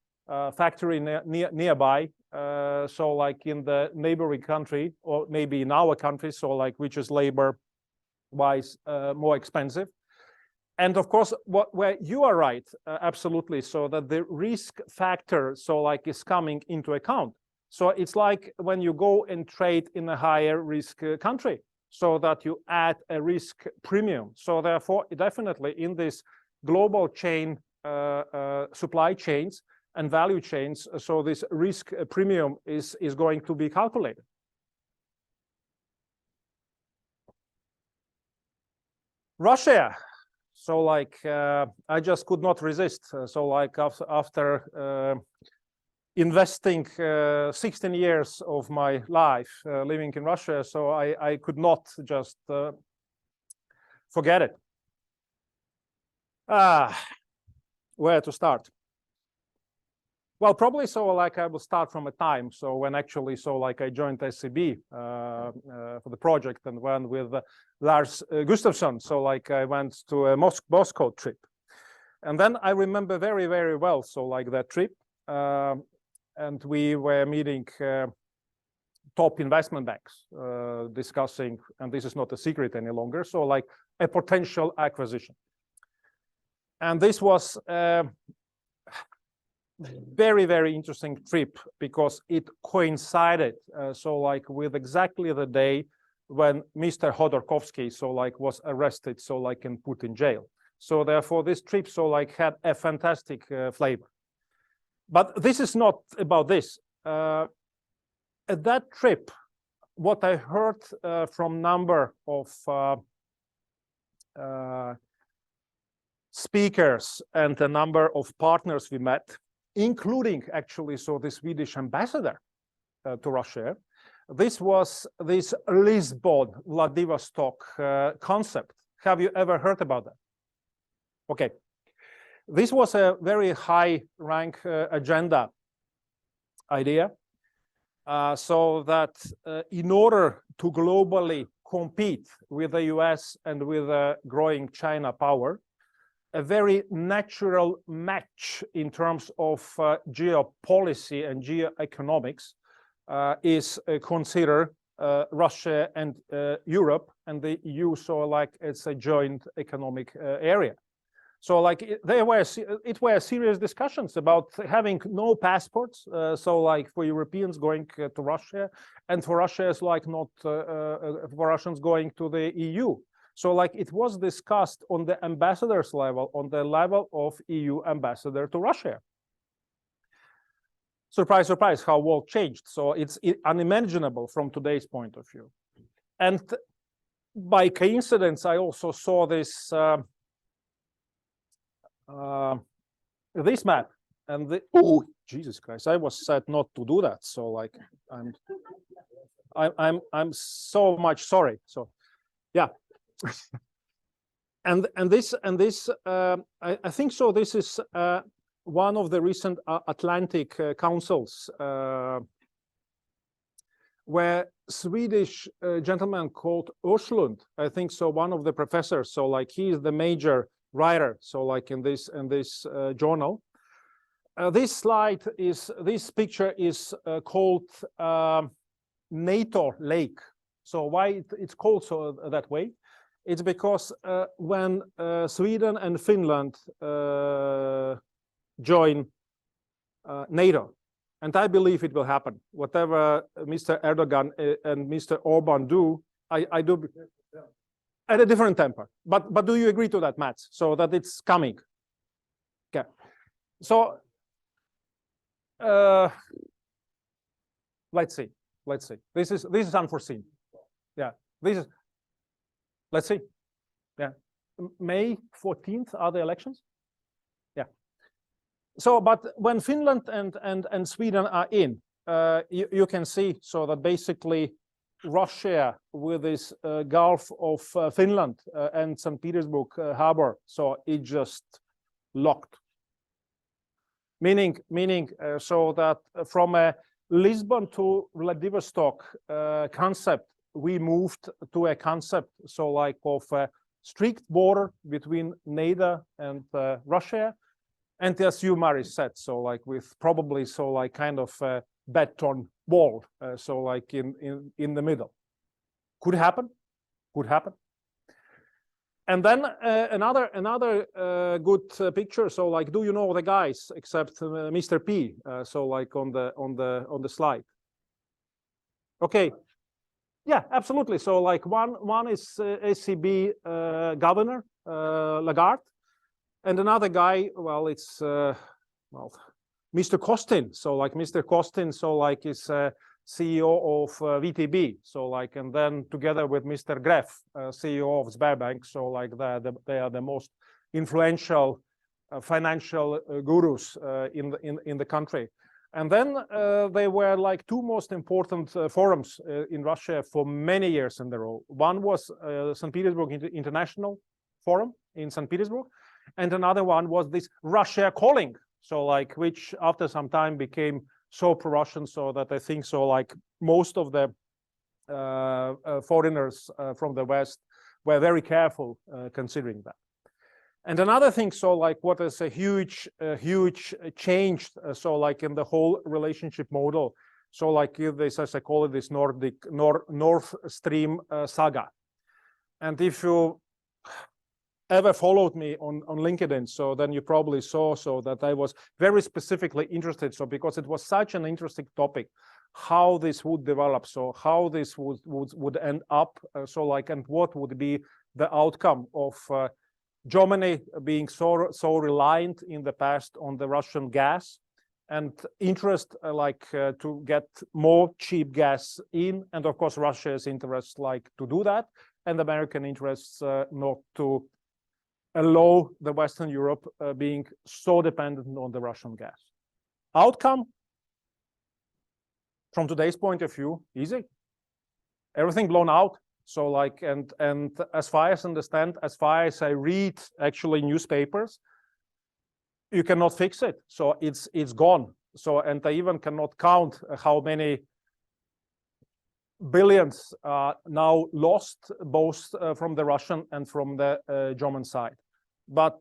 Speaker 1: factory nearby, so like in the neighboring country, or maybe in our country, so like which is labor wise more expensive. And of course, where you are right, absolutely, so that the risk factor so like is coming into account. So it's like when you go and trade in a higher risk country, so that you add a risk premium. So therefore, definitely in this global chain, supply chains and value chains, so this risk premium is going to be calculated. Russia. So like I just could not resist. So like after investing 16 years of my life living in Russia, so I could not just forget it. Where to start? Well, probably so like I will start from a time. So when actually so like I joined SEB for the project and went with Lars Gustafsson. So like I went to a Moscow trip. And then I remember very, very well. So like that trip. And we were meeting top investment banks discussing, and this is not a secret any longer, so like a potential acquisition. And this was a very, very interesting trip because it coincided so like with exactly the day when Mr. Khodorkovsky so like was arrested, so like and put in jail. So therefore this trip so like had a fantastic flavor. But this is not about this. At that trip, what I heard from number of speakers and a number of partners we met, including actually so the Swedish ambassador to Russia, this was this Lisbon Vladivostok concept. Have you ever heard about that? Okay. This was a very high rank agenda idea. So that in order to globally compete with the US and with a growing China power, a very natural match in terms of geopolicy and geoeconomics is considered Russia and Europe and the EU, so like it's a joint economic area. So like it were serious discussions about having no passports. So like for Europeans going to Russia, and for Russia is like not for Russians going to the EU. So like it was discussed on the ambassador's level, on the level of EU ambassador to Russia. Surprise, surprise, how world changed. So it's unimaginable from today's point of view. And by coincidence, I also saw this this map, and oh Jesus Christ, I was said not to do that. So like I'm so much sorry. So yeah. and this I think so this is one of the recent Atlantic councils where Swedish gentleman called Östlund, I think so, one of the professors, so like he is the major writer, so like in this journal. This picture is called NATO Lake. So why it's called so that way? It's because when Sweden and Finland join NATO, and I believe it will happen. Whatever Mr. Erdogan and Mr. Orban do, I do at a different temper. But do you agree to that, Mats? So that it's coming. Okay. So let's see. This is unforeseen. Yeah. This is. Let's see. Yeah. May 14th are the elections. Yeah. So, but when Finland and Sweden are in, you can see so that basically Russia with this Gulf of Finland and St. Petersburg harbor, so it just locked. Meaning so that from a Lisbon to Vladivostok concept, we moved to a concept so like of a strict border between NATO and Russia, and as you, Mari, said, so like with probably so like kind of a beton wall, so like in the middle. Could happen, could happen. And then another good picture. So like, do you know the guys except Mr. P? So like on the slide. Okay. Yeah, absolutely. So like one is ECB governor Lagarde, and another guy. Well, it's well, Mr. Kostin. So like Mr. Kostin. So like is CEO of VTB. So like, and then together with Mr. Gref, CEO of Sberbank. So like they are the most influential financial gurus in the country. And then they were like two most important forums in Russia for many years in a row. One was St. Petersburg International Forum in St. Petersburg, and another one was this Russia Calling. So like, which after some time became so pro-Russian, so that I think so like most of the foreigners from the West were very careful considering that. And another thing, so like what is a huge change, so like in the whole relationship model, so like this, as I call it, this North Stream saga. And if you ever followed me on LinkedIn, so then you probably saw so that I was very specifically interested, so because it was such an interesting topic, how this would develop, so how this would end up, so like, and what would be the outcome of Germany being so reliant in the past on the Russian gas, and interest to get more cheap gas in, and of course Russia's interest like to do that, and American interests not to allow the Western Europe being so dependent on the Russian gas. Outcome, from today's point of view, easy. Everything blown out. So like, and as far as I understand, as far as I read actually newspapers, you cannot fix it. So it's gone. So, and I even cannot count how many billions are now lost, both from the Russian and from the German side. But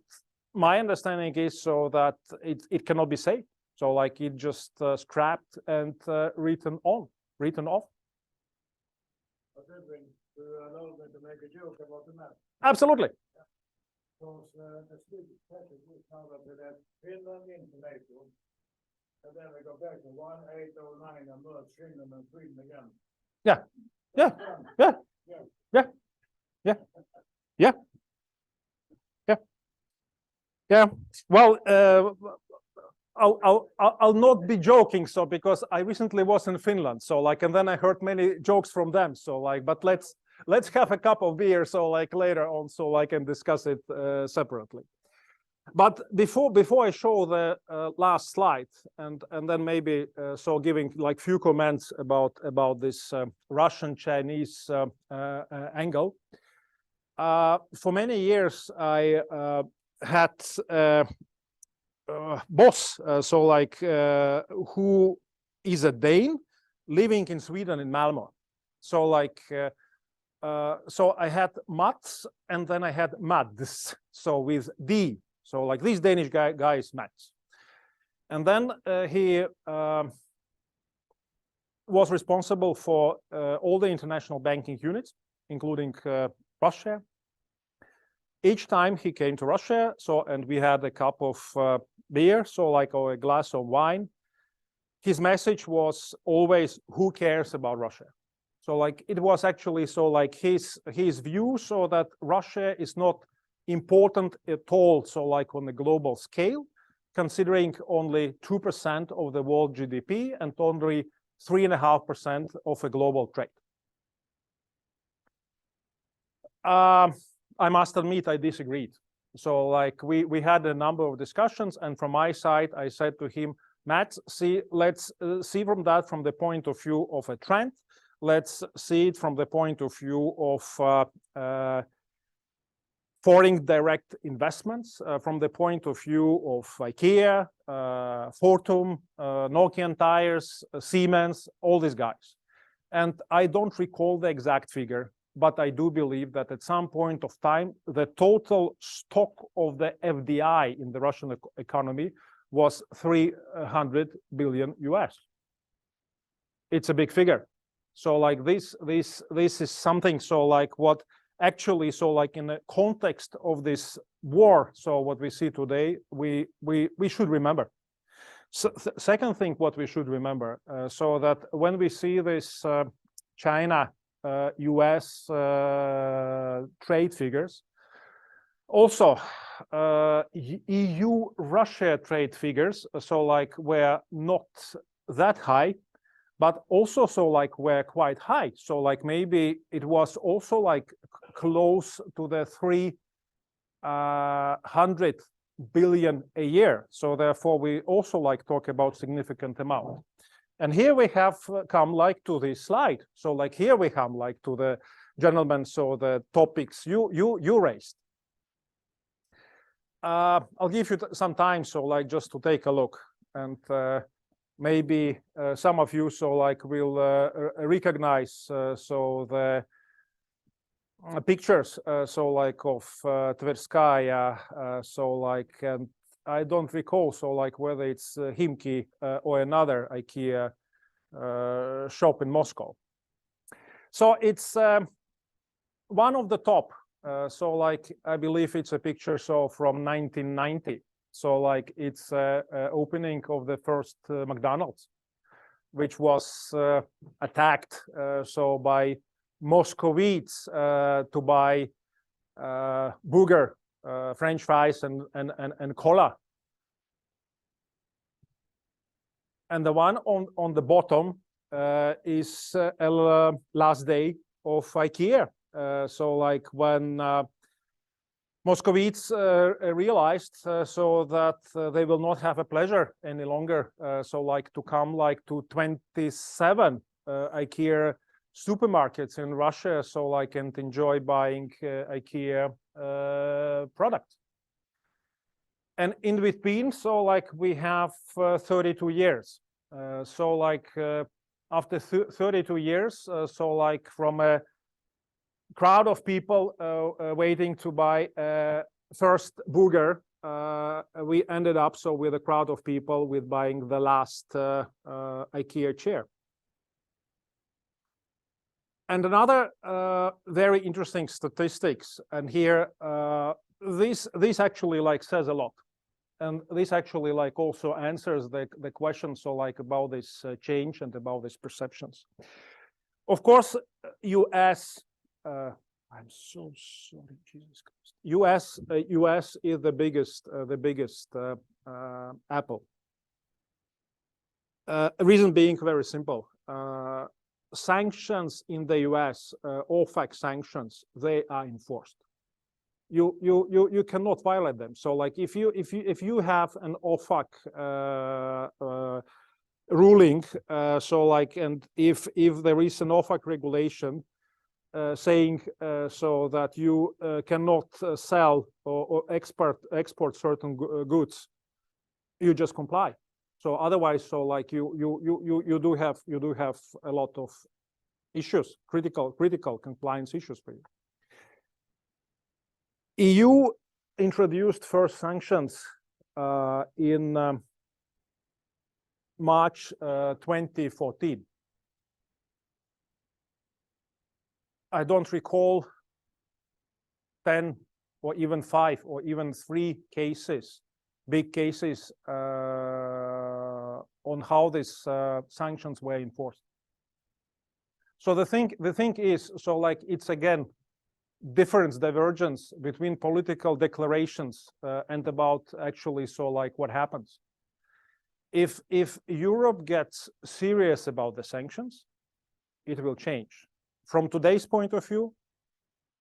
Speaker 1: my understanding is so that it cannot be saved. So like it just scrapped and written off.
Speaker 2: Allow me to make a joke about the map.
Speaker 1: Absolutely.
Speaker 2: Because the Swedish package was now that we had Finland into NATO, and then we go back to 1809 and merge Finland and Sweden again.
Speaker 1: Yeah. Well, I'll not be joking, so because I recently was in Finland, so like, and then I heard many jokes from them, so like, but let's have a cup of beer, so like later on, so I can discuss it separately. But before I show the last slide, and then maybe so giving like few comments about this Russian-Chinese angle. For many years, I had boss, so like who is a Dane living in Sweden in Malmö. So like, so I had Mats and then I had Mads, so with D. So like this Danish guy is Mats. And then he was responsible for all the international banking units, including Russia. Each time he came to Russia, so, and we had a cup of beer, so like, or a glass of wine, his message was always, who cares about Russia? So like, it was actually so like his view, so that Russia is not important at all, so like on a global scale, considering only 2% of the world GDP and only 3.5% of a global trade. I must admit I disagreed. So like we had a number of discussions, and from my side, I said to him, Matt, let's see from the point of view of a trend. Let's see it from the point of view of foreign direct investments, from the point of view of IKEA, Fortum, Nokian Tires, Siemens, all these guys. And I don't recall the exact figure, but I do believe that at some point of time, the total stock of the FDI in the Russian economy was 300 billion US. It's a big figure. So like this is something, so like what actually, so like in the context of this war, so what we see today, we should remember. So second thing, what we should remember, so that when we see this China US trade figures, also EU Russia trade figures, so like were not that high, but also so like were quite high. So like maybe it was also like close to the 300 billion a year. So therefore we also like talk about significant amount. And here we have come like to this slide. So like here we come like to the gentlemen, so the topics you raised. I'll give you some time, so like just to take a look, and maybe some of you so like will recognize so the pictures so like of Tverskaya, so like, and I don't recall so like whether it's Himki or another IKEA shop in Moscow. So it's one of the top. So like I believe it's a picture so from 1990. So like it's opening of the first McDonald's, which was attacked so by Moscovites to buy burger, French fries, and cola. And the one on the bottom is last day of IKEA. So like when Moscovites realized so that they will not have a pleasure any longer, so like to come like to 27 IKEA supermarkets in Russia, so like and enjoy buying IKEA products. And in between, so like we have 32 years. So like after 32 years, so like from a crowd of people waiting to buy first burger, we ended up so with a crowd of people with buying the last IKEA chair. And another very interesting statistics, and here this actually like says a lot, and this actually like also answers the question so like about this change and about these perceptions. Of course, US. I'm so sorry, Jesus Christ. US is the biggest Apple. Reason being very simple. Sanctions in the US, OFAC sanctions, they are enforced. You cannot violate them. So like if you have an OFAC ruling, so like, and if there is an OFAC regulation saying so that you cannot sell or export certain goods, you just comply. So otherwise, so like you do have a lot of issues, critical compliance issues for you. EU introduced first sanctions in March 2014. I don't recall 10 or even 5 or even 3 cases, big cases on how these sanctions were enforced. So the thing is, so like it's again divergence between political declarations and about actually so like what happens. If Europe gets serious about the sanctions, it will change. From today's point of view,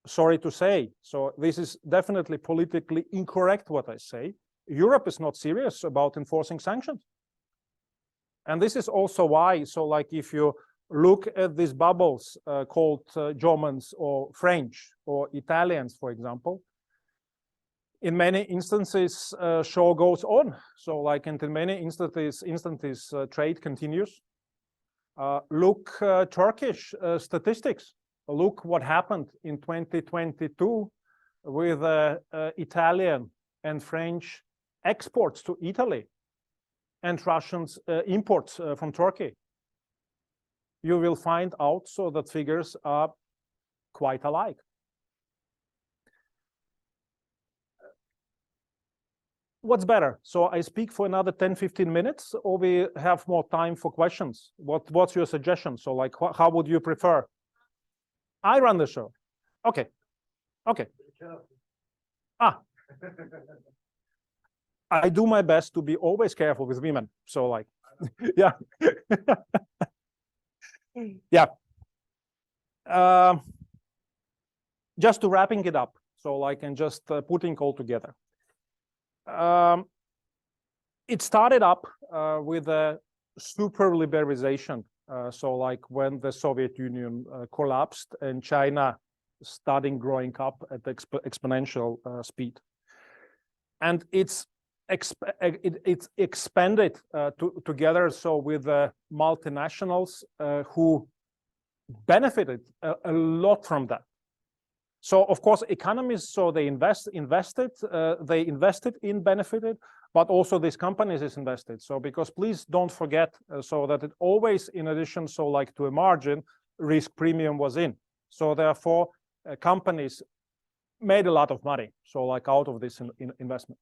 Speaker 1: sorry to say, so this is definitely politically incorrect what I say. Europe is not serious about enforcing sanctions. And this is also why, so like if you look at these bubbles called Germans or French or Italians, for example, in many instances, show goes on. So like, and in many instances, trade continues. Look Turkish statistics. Look what happened in 2022 with Italian and French exports to Italy and Russians imports from Turkey. You will find out so that figures are quite alike. What's better? So I speak for another 10-15 minutes, or we have more time for questions? What's your suggestion? So like, how would you prefer? I run the show. Okay. Okay. Ah. I do my best to be always careful with women. So like, yeah. Yeah. Just to wrapping it up. So like, and just putting all together. It started up with a super liberalization. So like when the Soviet Union collapsed and China starting growing up at exponential speed. And it's expanded together so with the multinationals who benefited a lot from that. So of course economies, so they invested in, benefited, but also these companies is invested. So because please don't forget so that it always, in addition, so like to a margin, risk premium was in. So therefore companies made a lot of money, so like out of this investment.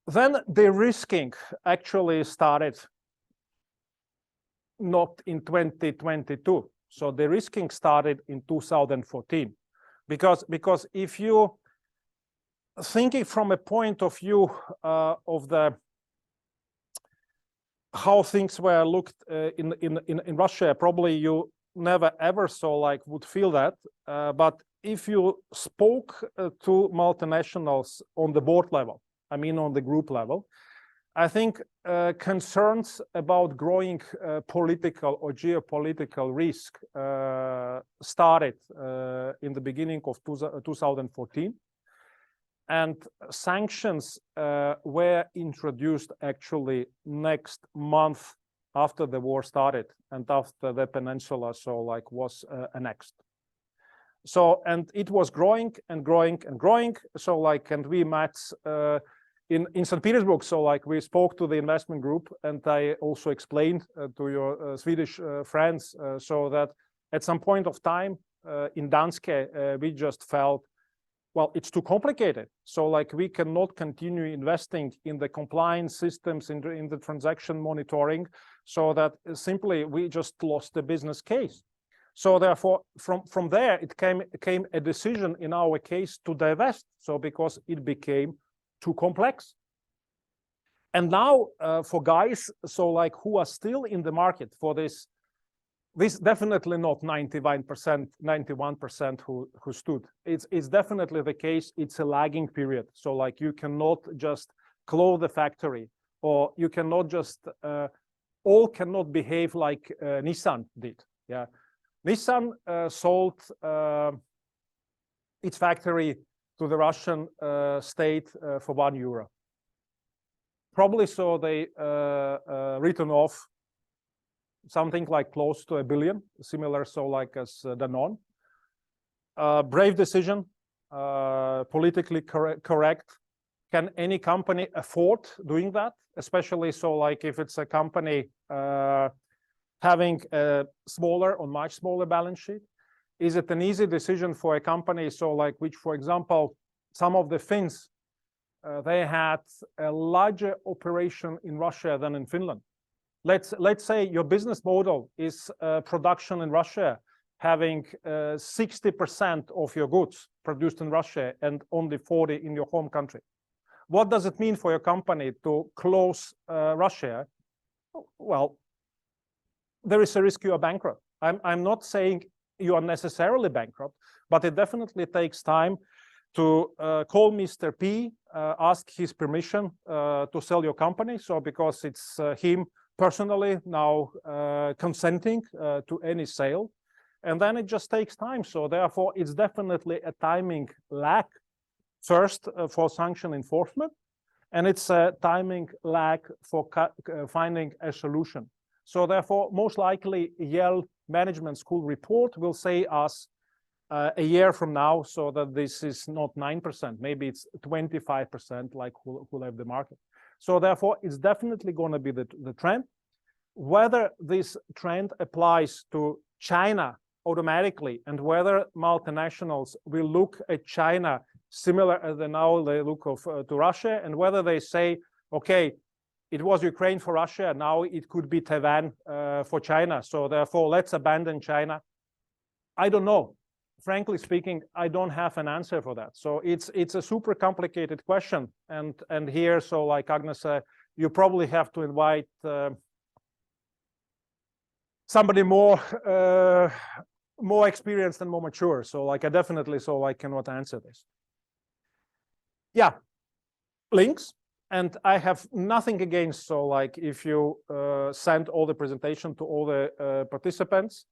Speaker 1: Then the risking actually started not in 2022. So the risking started in 2014, because if you thinking from a point of view of the how things were looked in Russia, probably you never ever so like would feel that. But if you spoke to multinationals on the board level, I mean on the group level, I think concerns about growing political or geopolitical risk started in the beginning of 2014. And sanctions were introduced actually next month after the war started and after the peninsula so like was annexed. So, and it was growing and growing and growing. So like, and we met in St. Petersburg, so like we spoke to the investment group, and I also explained to your Swedish friends, so that at some point of time in Danske, we just felt, well, it's too complicated. So like we cannot continue investing in the compliance systems, in the transaction monitoring, so that simply we just lost the business case. So therefore, from there, it came a decision in our case to divest. So because it became too complex. And now for guys, so like who are still in the market for this definitely not 91% who stood. It's definitely the case. It's a lagging period. So like you cannot just close the factory, or you cannot just all cannot behave like Nissan did. Yeah, Nissan sold its factory to the Russian state for €1. Probably so they written off something like close to $1 billion, similar so like as Danone. Brave decision, politically correct. Can any company afford doing that? Especially so like if it's a company having a smaller or much smaller balance sheet. Is it an easy decision for a company so like which, for example, some of the Finns, they had a larger operation in Russia than in Finland. Let's say your business model is production in Russia, having 60% of your goods produced in Russia and only 40 in your home country. What does it mean for your company to close Russia? Well, there is a risk you are bankrupt. I'm not saying you are necessarily bankrupt, but it definitely takes time to call Mr. P, ask his permission to sell your company. So because it's him personally now consenting to any sale, and then it just takes time. So therefore, it's definitely a timing lag first for sanction enforcement, and it's a timing lag for finding a solution. So therefore, most likely, Yale Management School report will say us a year from now, so that this is not 9%, maybe it's 25%, like who left the market. So therefore, it's definitely going to be the trend. Whether this trend applies to China automatically, and whether multinationals will look at China similar as they now they look to Russia, and whether they say, okay, it was Ukraine for Russia, now it could be Taiwan for China, so therefore let's abandon China. I don't know. Frankly speaking, I don't have an answer for that. So it's a super complicated question, and here, so like Agnes said, you probably have to invite somebody more experienced and more mature. So like I definitely cannot answer this. Yeah, links, and I have nothing against, so like if you send all the presentation to all the participants.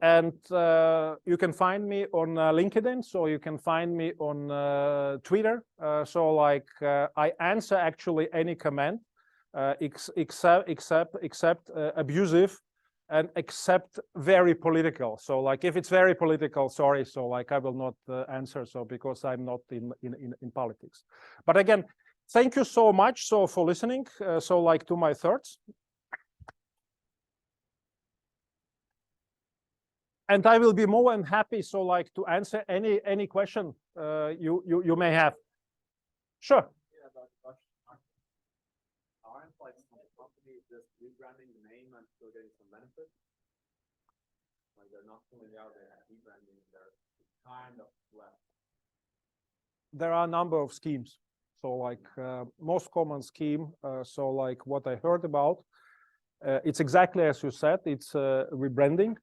Speaker 1: And you can find me on LinkedIn, so you can find me on Twitter. So like I answer actually any comment, except abusive, and except very political. So like if it's very political, sorry, so like I will not answer, so because I'm not in politics. But again, thank you so much so for listening, so like to my thoughts. And I will be more than happy, so like to answer any question you may have. Sure.
Speaker 4: Yeah, about Russian. Aren't like some companies just rebranding the name and still getting some benefits? Like they're not pulling out, they're rebranding, they're kind of left.
Speaker 1: There are a number of schemes. So like most common scheme, so like what I heard about, it's exactly as you said, it's rebranding.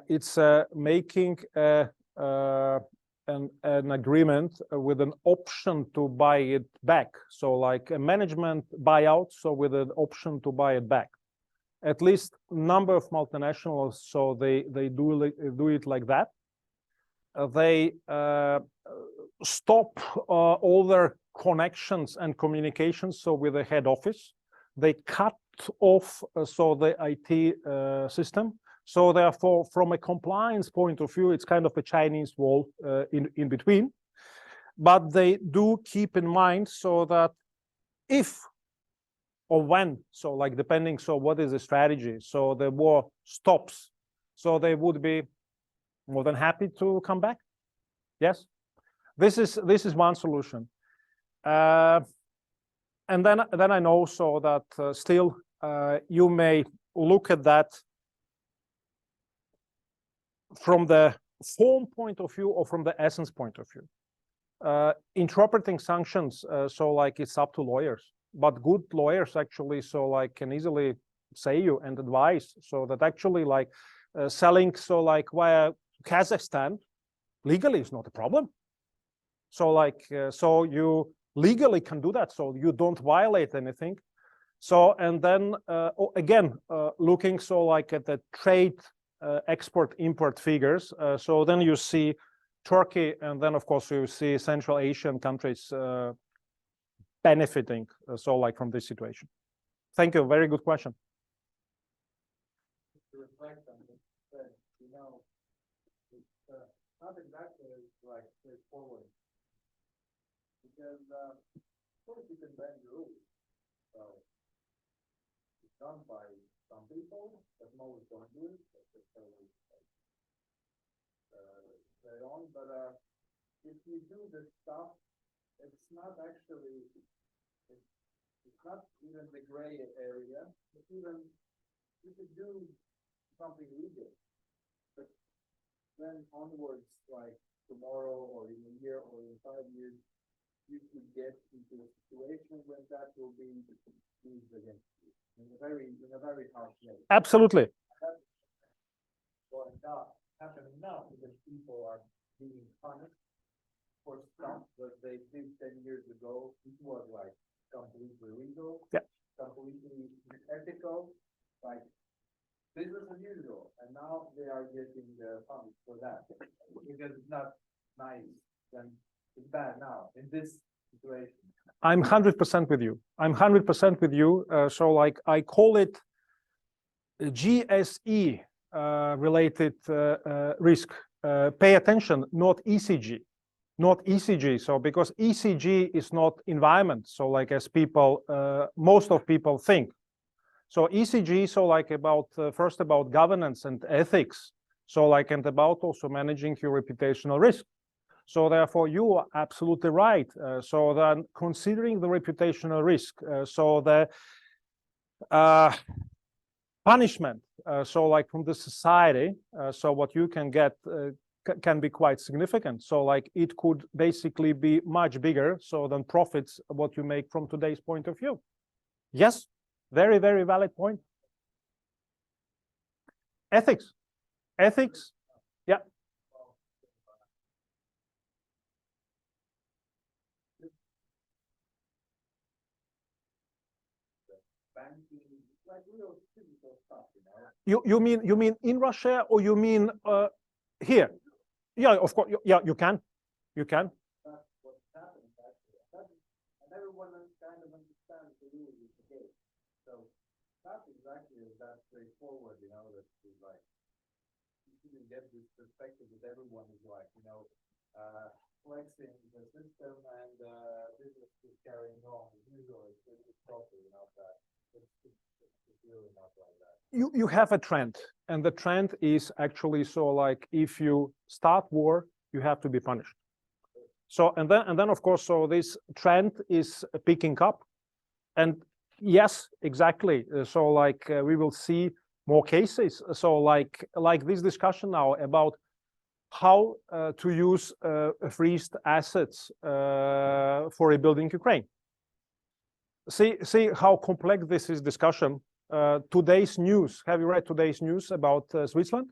Speaker 1: It's making an agreement with an option to buy it back. So like a management buyout, so with an option to buy it back. At least number of multinationals, so they do it like that. They stop all their connections and communications, so with the head office. They cut off so the IT system. So therefore, from a compliance point of view, it's kind of a Chinese wall in between. But they do keep in mind so that if or when, so like depending, so what is the strategy, so the war stops, so they would be more than happy to come back. Yes, this is one solution. And then I know so that still you may look at that from the form point of view or from the essence point of view. Interpreting sanctions, so like it's up to lawyers, but good lawyers actually so like can easily say you and advise, so that actually like selling so like via Kazakhstan legally is not a problem. So like so you legally can do that, so you don't violate anything. So and then again looking so like at the trade export-import figures. So then you see Turkey, and then of course you see Central Asian countries benefiting, so like from this situation. Thank you. Very good question.
Speaker 2: To reflect on this, you know, it's not exactly like straightforward. Because of course you can bend the rules. So it's done by some people, but most don't do it. Carry on, but if you do this stuff, it's not actually, it's not even the gray area. It's even, you could do something legal, but then onwards, like tomorrow or in a year or in 5 years, you could get into a situation when that will be used against you in a very harsh way.
Speaker 1: Absolutely.
Speaker 2: Going down.
Speaker 4: enough that people are being punished for stuff that they did 10 years ago. It was like completely legal, completely ethical, like business as usual. And now they are getting punished for that because it's not nice. Then it's bad now in this situation.
Speaker 1: I'm 100% with you. I'm 100% with you. So like I call it GSE related risk. Pay attention, not ECG. Not ECG. So because ECG is not environment. So like as people, most of people think. So ECG, so like about first about governance and ethics. So like and about also managing your reputational risk. So therefore, you are absolutely right. So then considering the reputational risk, so the punishment, so like from the society, so what you can get can be quite significant. So like it could basically be much bigger so than profits what you make from today's point of view. Yes, very, very valid point. Ethics. Ethics. Yeah.
Speaker 4: Like real physical stuff, you know.
Speaker 1: You mean in Russia or you mean here? Yeah, of course. Yeah, you can. You can.
Speaker 4: That's what's happening actually. And everyone kind of understands the rules of the game. So not exactly that straightforward, you know, that is like you shouldn't get this perspective that everyone is like, you know, flexing the system and business is carrying on as usual. It's proper, you know, that it's really not like that.
Speaker 1: You have a trend, and the trend is actually so like if you start war, you have to be punished. So and then of course, so this trend is picking up, and yes, exactly. So like we will see more cases. So like this discussion now about how to use freezed assets for rebuilding Ukraine. See how complex this is discussion. Today's news, have you read today's news about Switzerland?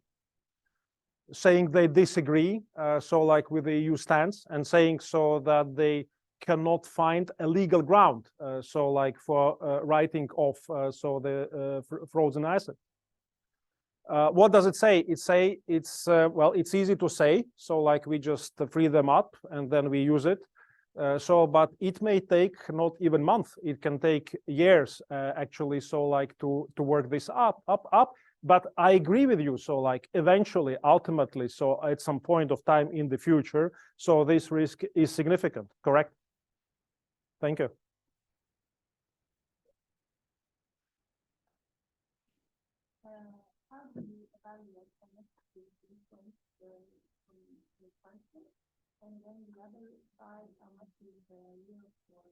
Speaker 1: Saying they disagree, so like with the EU stance, and saying so that they cannot find a legal ground, so like for writing off so the frozen asset. What does it say? It say it's well, it's easy to say. So like we just free them up and then we use it. So, but it may take not even months. It can take years actually. So like to work this up. But I agree with you. So like eventually, ultimately, so at some point of time in the future, so this risk is significant. Correct? Thank you.
Speaker 5: How do you evaluate the necessary influence from the country? And then the other side, how much is the Europe or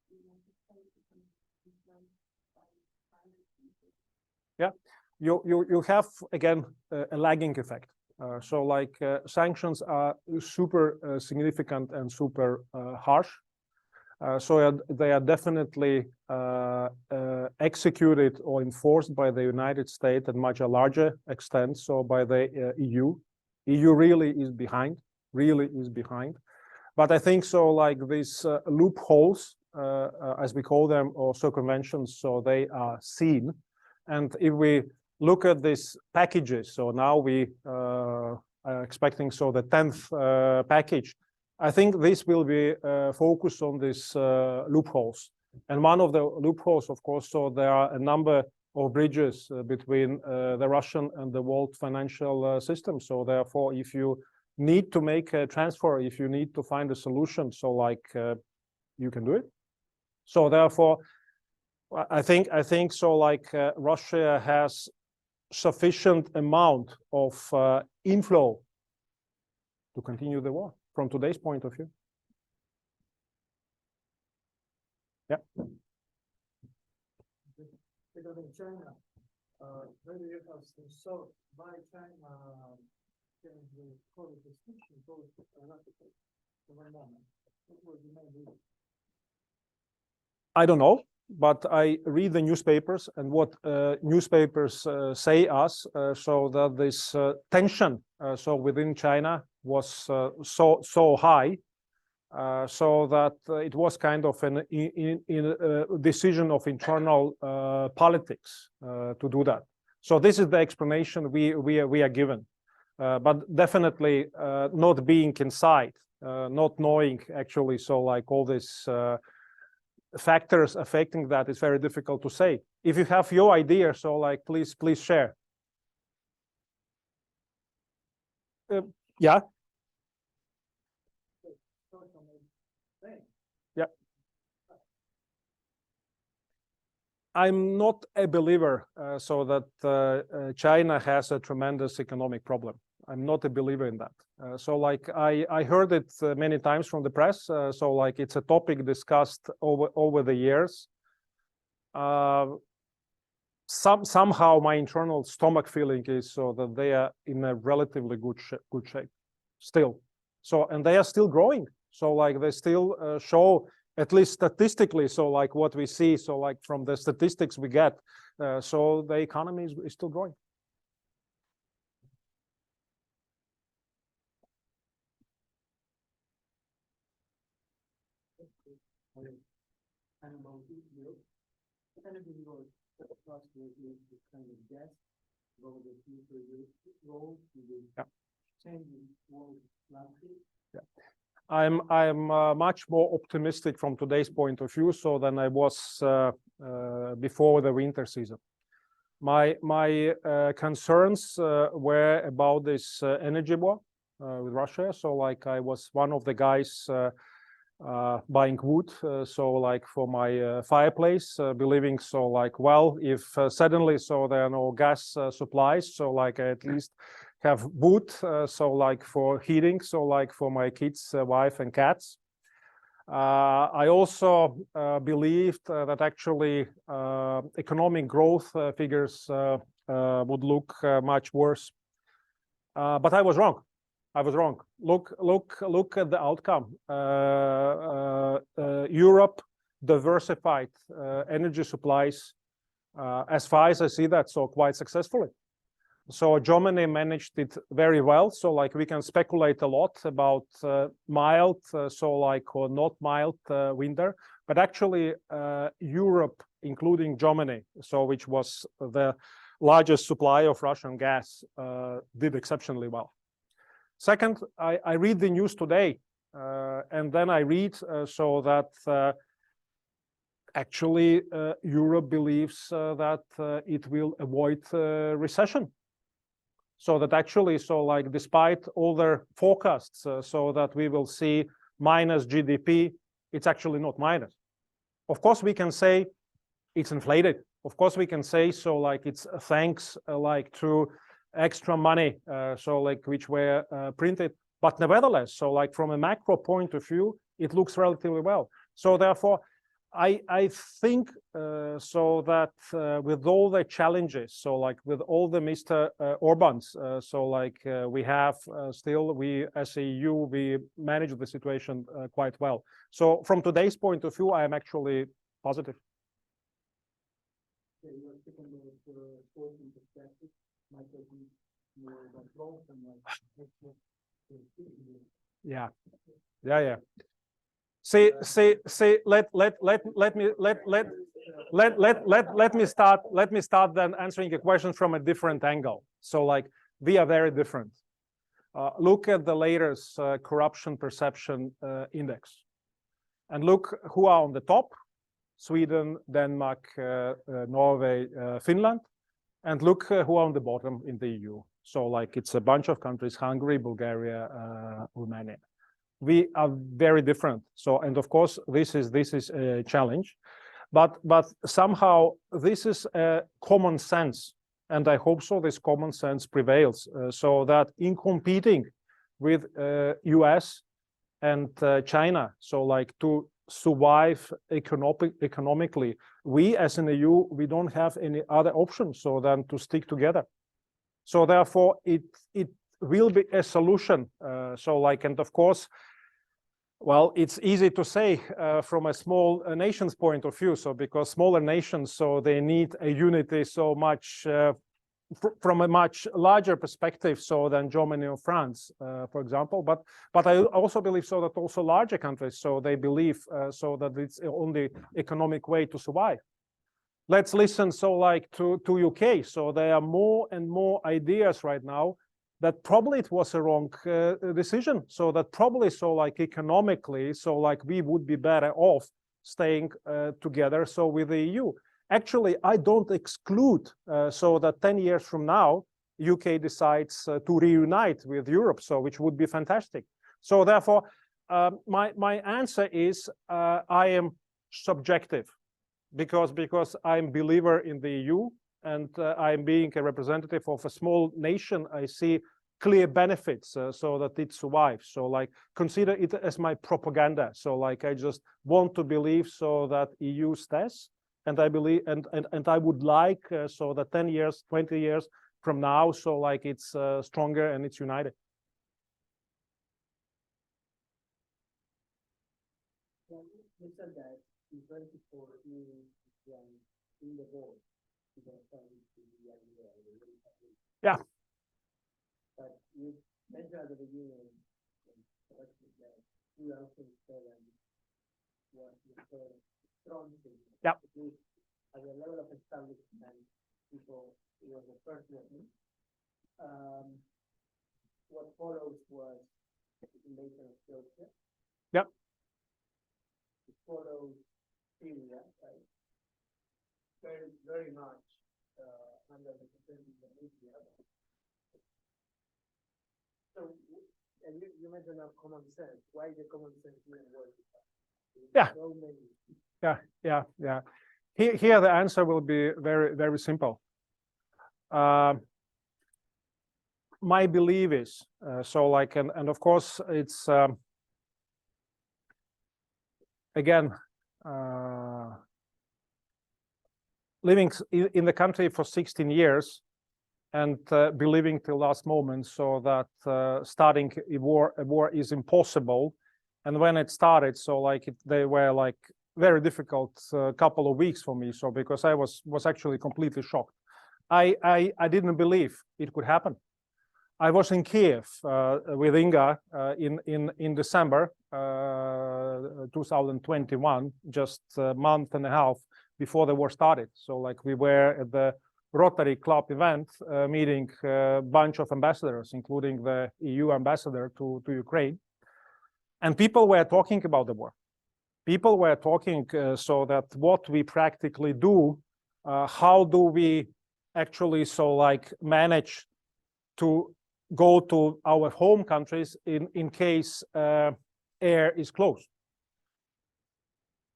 Speaker 5: the United States influenced by private people?
Speaker 1: Yeah, you have again a lagging effect. So like sanctions are super significant and super harsh. So they are definitely executed or enforced by the United States at much a larger extent. So by the EU. EU really is behind. But I think so like these loopholes, as we call them, or circumventions, so they are seen. And if we look at these packages, so now we are expecting so the 10th package, I think this will be focused on these loopholes. And one of the loopholes, of course, so there are a number of bridges between the Russian and the world financial system. So therefore, if you need to make a transfer, if you need to find a solution, so like you can do it. So therefore, I think so like Russia has sufficient amount of inflow to continue the war from today's point of view. Yeah.
Speaker 2: Regarding China, maybe you have some thought why China can call it restriction both for one moment. What was the main reason?
Speaker 1: I don't know. but I read the newspapers, and what newspapers say us, so that this tension so within China was so high, so that it was kind of an decision of internal politics to do that. So this is the explanation we are given, but definitely not being inside, not knowing actually, so like all these factors affecting that is very difficult to say. If you have your idea, so like please share. Yeah. Yeah. I'm not a believer so that China has a tremendous economic problem. I'm not a believer in that. So like I heard it many times from the press. So like it's a topic discussed over the years. Somehow my internal stomach feeling is so that they are in a relatively good shape still. So, and they are still growing. So like they still show, at least statistically, so like what we see, so like from the statistics we get, so the economy is still growing. Yeah. I'm much more optimistic from today's point of view, so than I was before the winter season. My concerns were about this energy war with Russia. So like I was one of the guys buying wood, so like for my fireplace, believing so like, well, if suddenly so there are no gas supplies, so like I at least have wood, so like for heating, so like for my kids, wife and cats. I also believed that actually economic growth figures would look much worse, but I was wrong. I was wrong. Look at the outcome. Europe diversified energy supplies, as far as I see that, so quite successfully. So Germany managed it very well. So like we can speculate a lot about mild, so like or not mild winter, but actually Europe, including Germany, so which was the largest supplier of Russian gas, did exceptionally well. Second, I read the news today, and then I read so that actually Europe believes that it will avoid recession. So that actually, so like despite all their forecasts, so that we will see minus GDP, it's actually not minus. Of course, we can say it's inflated. Of course, we can say so like it's thanks like to extra money, so like which were printed. But nevertheless, so like from a macro point of view, it looks relatively well. So therefore, I think so that with all the challenges, so like with all the Mr. Orbans, so like we have still, we as a EU, we manage the situation quite well. So from today's point of view, I am actually positive. Yeah. See, let me start then answering a question from a different angle. So like we are very different. Look at the latest corruption perception index, and look who are on the top: Sweden, Denmark, Norway, Finland, and look who are on the bottom in the EU. So like it's a bunch of countries: Hungary, Bulgaria, Romania. We are very different. So, and of course, this is a challenge, but somehow this is a common sense, and I hope so. This common sense prevails, so that in competing with US and China, so like to survive economically, we as an EU, we don't have any other option so than to stick together. So therefore, it will be a solution. So like, and of course, Well, it's easy to say from a small nation's point of view. So because smaller nations, so they need a unity so much from a much larger perspective, so than Germany or France, for example. But I also believe so that also larger countries, so they believe so that it's the only economic way to survive. Let's listen so like to UK. So there are more and more ideas right now that probably it was a wrong decision. So that probably so like economically, so like we would be better off staying together. So with the EU. Actually, I don't exclude so that 10 years from now, UK decides to reunite with Europe, so which would be fantastic. So therefore, my answer is I am subjective because I'm a believer in the EU and I'm being a representative of a small nation. I see clear benefits so that it survives. So like consider it as my propaganda. So like I just want to believe so that EU stays. And I believe, and I would like so that 10 years, 20 years from now, so like it's stronger and it's united.
Speaker 3: Well, you said that in 24 years in the war,
Speaker 1: Yeah.
Speaker 3: But you mentioned at the beginning that you also said what you said strong thing.
Speaker 1: Yeah.
Speaker 3: At the level of establishment, people, it was the first lesson. What follows was the invasion of Georgia.
Speaker 1: Yep.
Speaker 3: It follows Syria, right? Very, very much under the percentage of Libya. So, and you mentioned common sense. Why the common sense didn't work?
Speaker 1: Yeah.
Speaker 3: So many.
Speaker 1: Yeah. Here the answer will be very, very simple. My belief is so like, and of course it's again living in the country for 16 years and believing till last moment so that starting a war is impossible. And when it started, so like they were like very difficult couple of weeks for me. So because I was actually completely shocked. I didn't believe it could happen. I was in Kiev with Inga in December 2021, just a month and a half before the war started. So like we were at the Rotary Club event meeting a bunch of ambassadors, including the EU ambassador to Ukraine. And people were talking about the war. People were talking so that what we practically do, how do we actually so like manage to go to our home countries in case air is closed.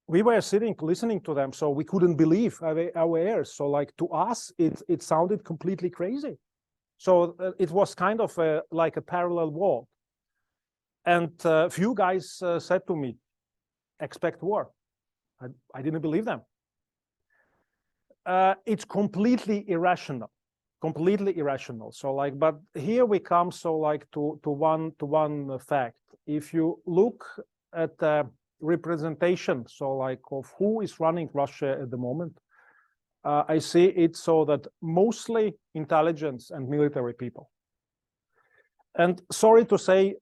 Speaker 1: We were sitting listening to them, so we couldn't believe our ears. So like to us, it sounded completely crazy. So it was kind of like a parallel world. And a few guys said to me, expect war. I didn't believe them. It's completely irrational. So like, but here we come so like to one fact. If you look at the representation, so like of who is running Russia at the moment, I see it so that mostly intelligence and military people. And sorry to say,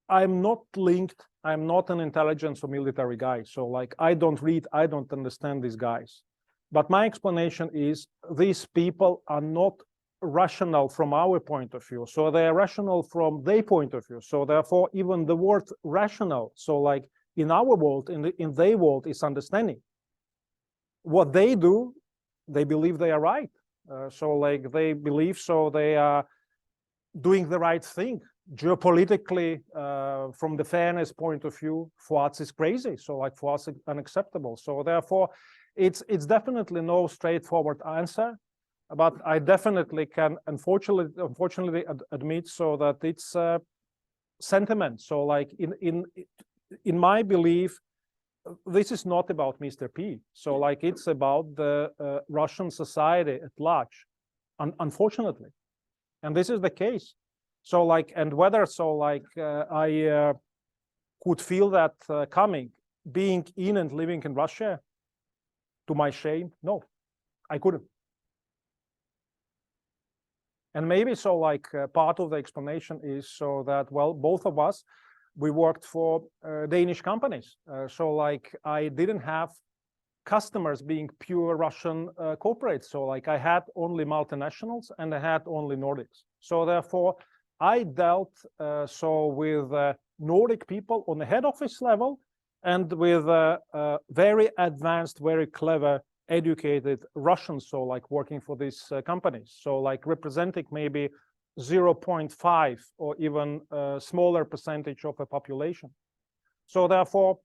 Speaker 1: I'm not linked. I'm not an intelligence or military guy. So like, I don't read, I don't understand these guys. But my explanation is these people are not rational from our point of view. So they are rational from their point of view. So therefore, even the word rational, so like in our world, in their world is understanding. What they do, they believe they are right. So like they believe so they are doing the right thing. Geopolitically, from the fairness point of view, for us is crazy. So like for us, it's unacceptable. So therefore, it's definitely no straightforward answer. But I definitely can, unfortunately, admit so that it's sentiment. So like in my belief, this is not about Mr. P. So like it's about the Russian society at large, unfortunately. And this is the case. So like, and whether so like I could feel that coming, being in and living in Russia. To my shame, no, I couldn't. And maybe so like part of the explanation is so that, well, both of us, we worked for Danish companies. So like I didn't have customers being pure Russian corporates. So like I had only multinationals and I had only Nordics. So therefore I dealt so with Nordic people on the head office level and with very advanced, very clever, educated Russians, so like working for these companies. So like representing maybe 0.5 or even a smaller percentage of the population. So therefore,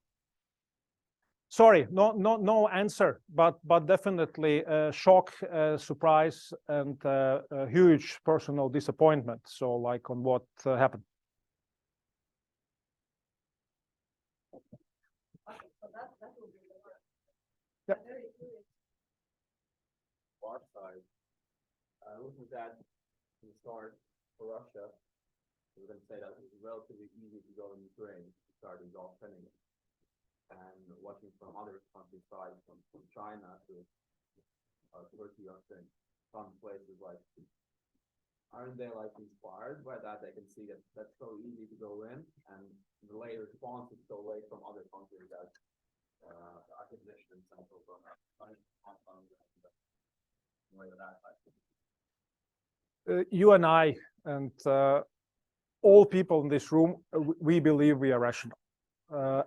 Speaker 1: sorry, no answer, but definitely a shock, surprise, and a huge personal disappointment. So like on what happened.
Speaker 6: Yep. Our side, looking at that in the start for Russia, we're going to say that it was relatively easy to go in Ukraine to start defending it. And watching from other countries' side, from China to Turkey, I think, some places like, aren't they like inspired by that? They can see that that's so easy to go in, and the late response is so late from other countries that acquisition and central
Speaker 1: you and I and all people in this room, we believe we are rational.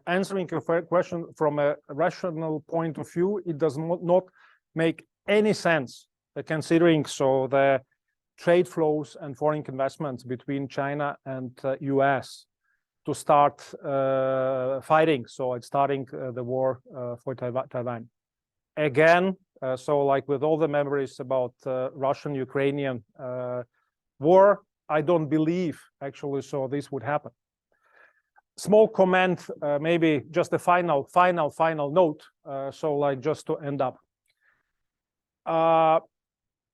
Speaker 1: Answering your question from a rational point of view, it does not make any sense considering so the trade flows and foreign investments between China and US to start fighting. So it's starting the war for Taiwan. Again, so like with all the memories about Russian-Ukrainian war, I don't believe actually so this would happen. Small comment, maybe just a final note. So like just to end up.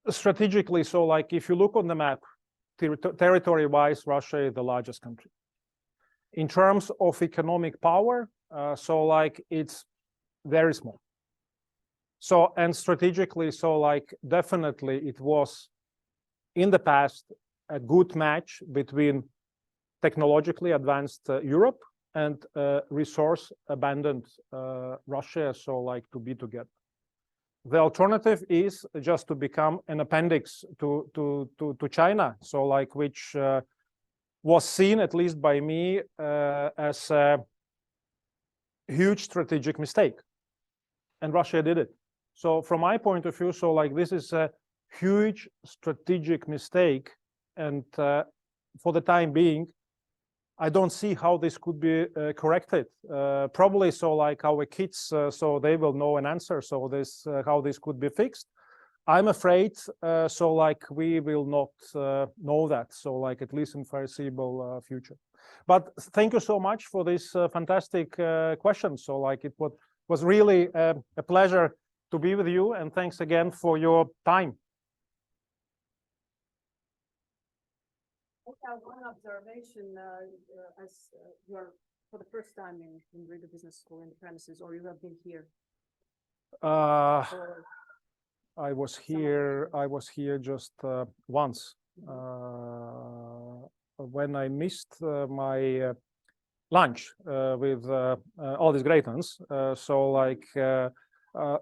Speaker 1: Strategically, so like if you look on the map, territory-wise, Russia is the largest country. In terms of economic power, so like it's very small. So, and strategically, so like definitely it was in the past a good match between technologically advanced Europe and resource abandoned Russia, so like to be together. The alternative is just to become an appendix to China, so like which was seen, at least by me, as a huge strategic mistake, and Russia did it. So from my point of view, so like this is a huge strategic mistake, and for the time being, I don't see how this could be corrected. Probably so like our kids, so they will know an answer. So this how this could be fixed. I'm afraid so like we will not know that. So like at least in foreseeable future. But thank you so much for this fantastic question. So like it was really a pleasure to be with you, and thanks again for your time.
Speaker 7: I have one observation, as you're for the first time in Riga Business School in the premises, or you have been here?
Speaker 1: I was here just once when I missed my lunch with all these great ones. So like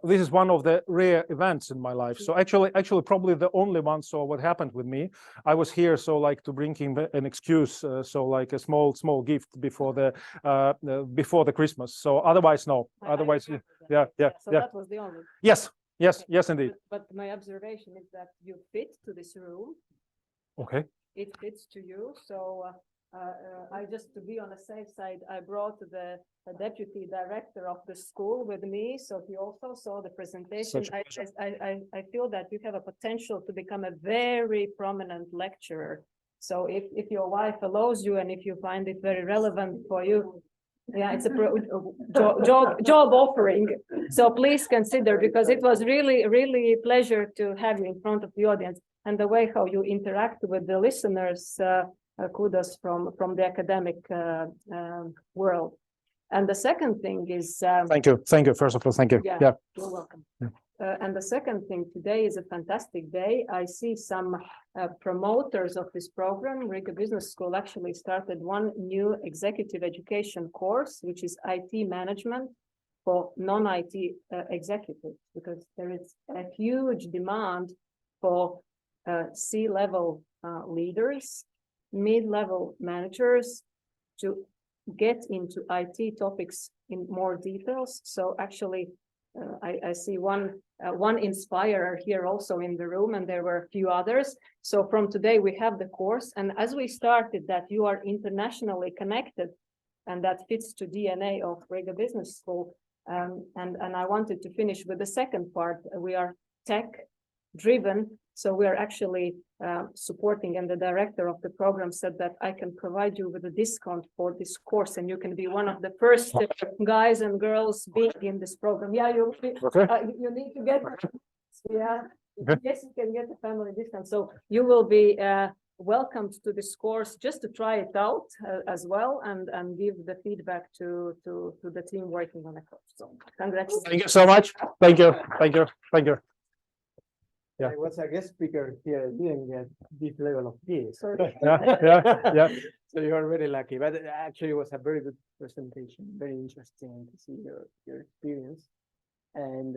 Speaker 1: this is one of the rare events in my life. So actually probably the only one. So what happened with me, I was here so like to bring him an excuse, so like a small gift before the Christmas. So otherwise no. Otherwise yeah.
Speaker 7: So that was the only.
Speaker 1: Yes, indeed.
Speaker 7: But my observation is that you fit to this room.
Speaker 1: Okay.
Speaker 7: It fits to you. So I just, to be on the safe side, I brought the deputy director of the school with me, so he also saw the presentation. I feel that you have a potential to become a very prominent lecturer. So if your wife allows you, and if you find it very relevant for you, yeah, it's a job offering. So please consider, because it was really a pleasure to have you in front of the audience, and the way how you interact with the listeners. Kudos from the academic world. And the second thing is,
Speaker 1: Thank you. First of all, thank you.
Speaker 7: Yeah.
Speaker 1: Yeah.
Speaker 7: you're welcome.
Speaker 1: Yeah.
Speaker 7: And the second thing, today is a fantastic day. I see some promoters of this program. Riga Business School actually started one new executive education course, which is IT management for non-IT executives, because there is a huge demand for C-level leaders, mid-level managers to get into IT topics in more details. So actually, I see one inspirer here also in the room, and there were a few others. So from today we have the course, and as we started that you are internationally connected, and that fits to DNA of Riga Business School. And I wanted to finish with the second part. We are tech driven, so we are actually supporting, and the director of the program said that I can provide you with a discount for this course, and you can be one of the first guys and girls being in this program. Yeah, you need to get, yeah, yes, you can get the family discount. So you will be welcomed to this course just to try it out as well, and give the feedback to the team working on the course. So congratulations.
Speaker 1: Thank you so much. Thank you. Yeah.
Speaker 8: I was a guest speaker here. I didn't get this level of this.
Speaker 1: Yeah.
Speaker 8: So you are very lucky, but actually it was a very good presentation. Very interesting to see your experience. And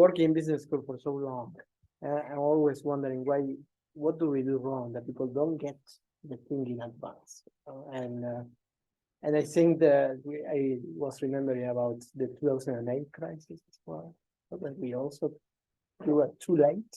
Speaker 8: working in business school for so long, I'm always wondering what do we do wrong that people don't get the thing in advance? And I think that I was remembering about the 2008 crisis as well. But we also grew up too late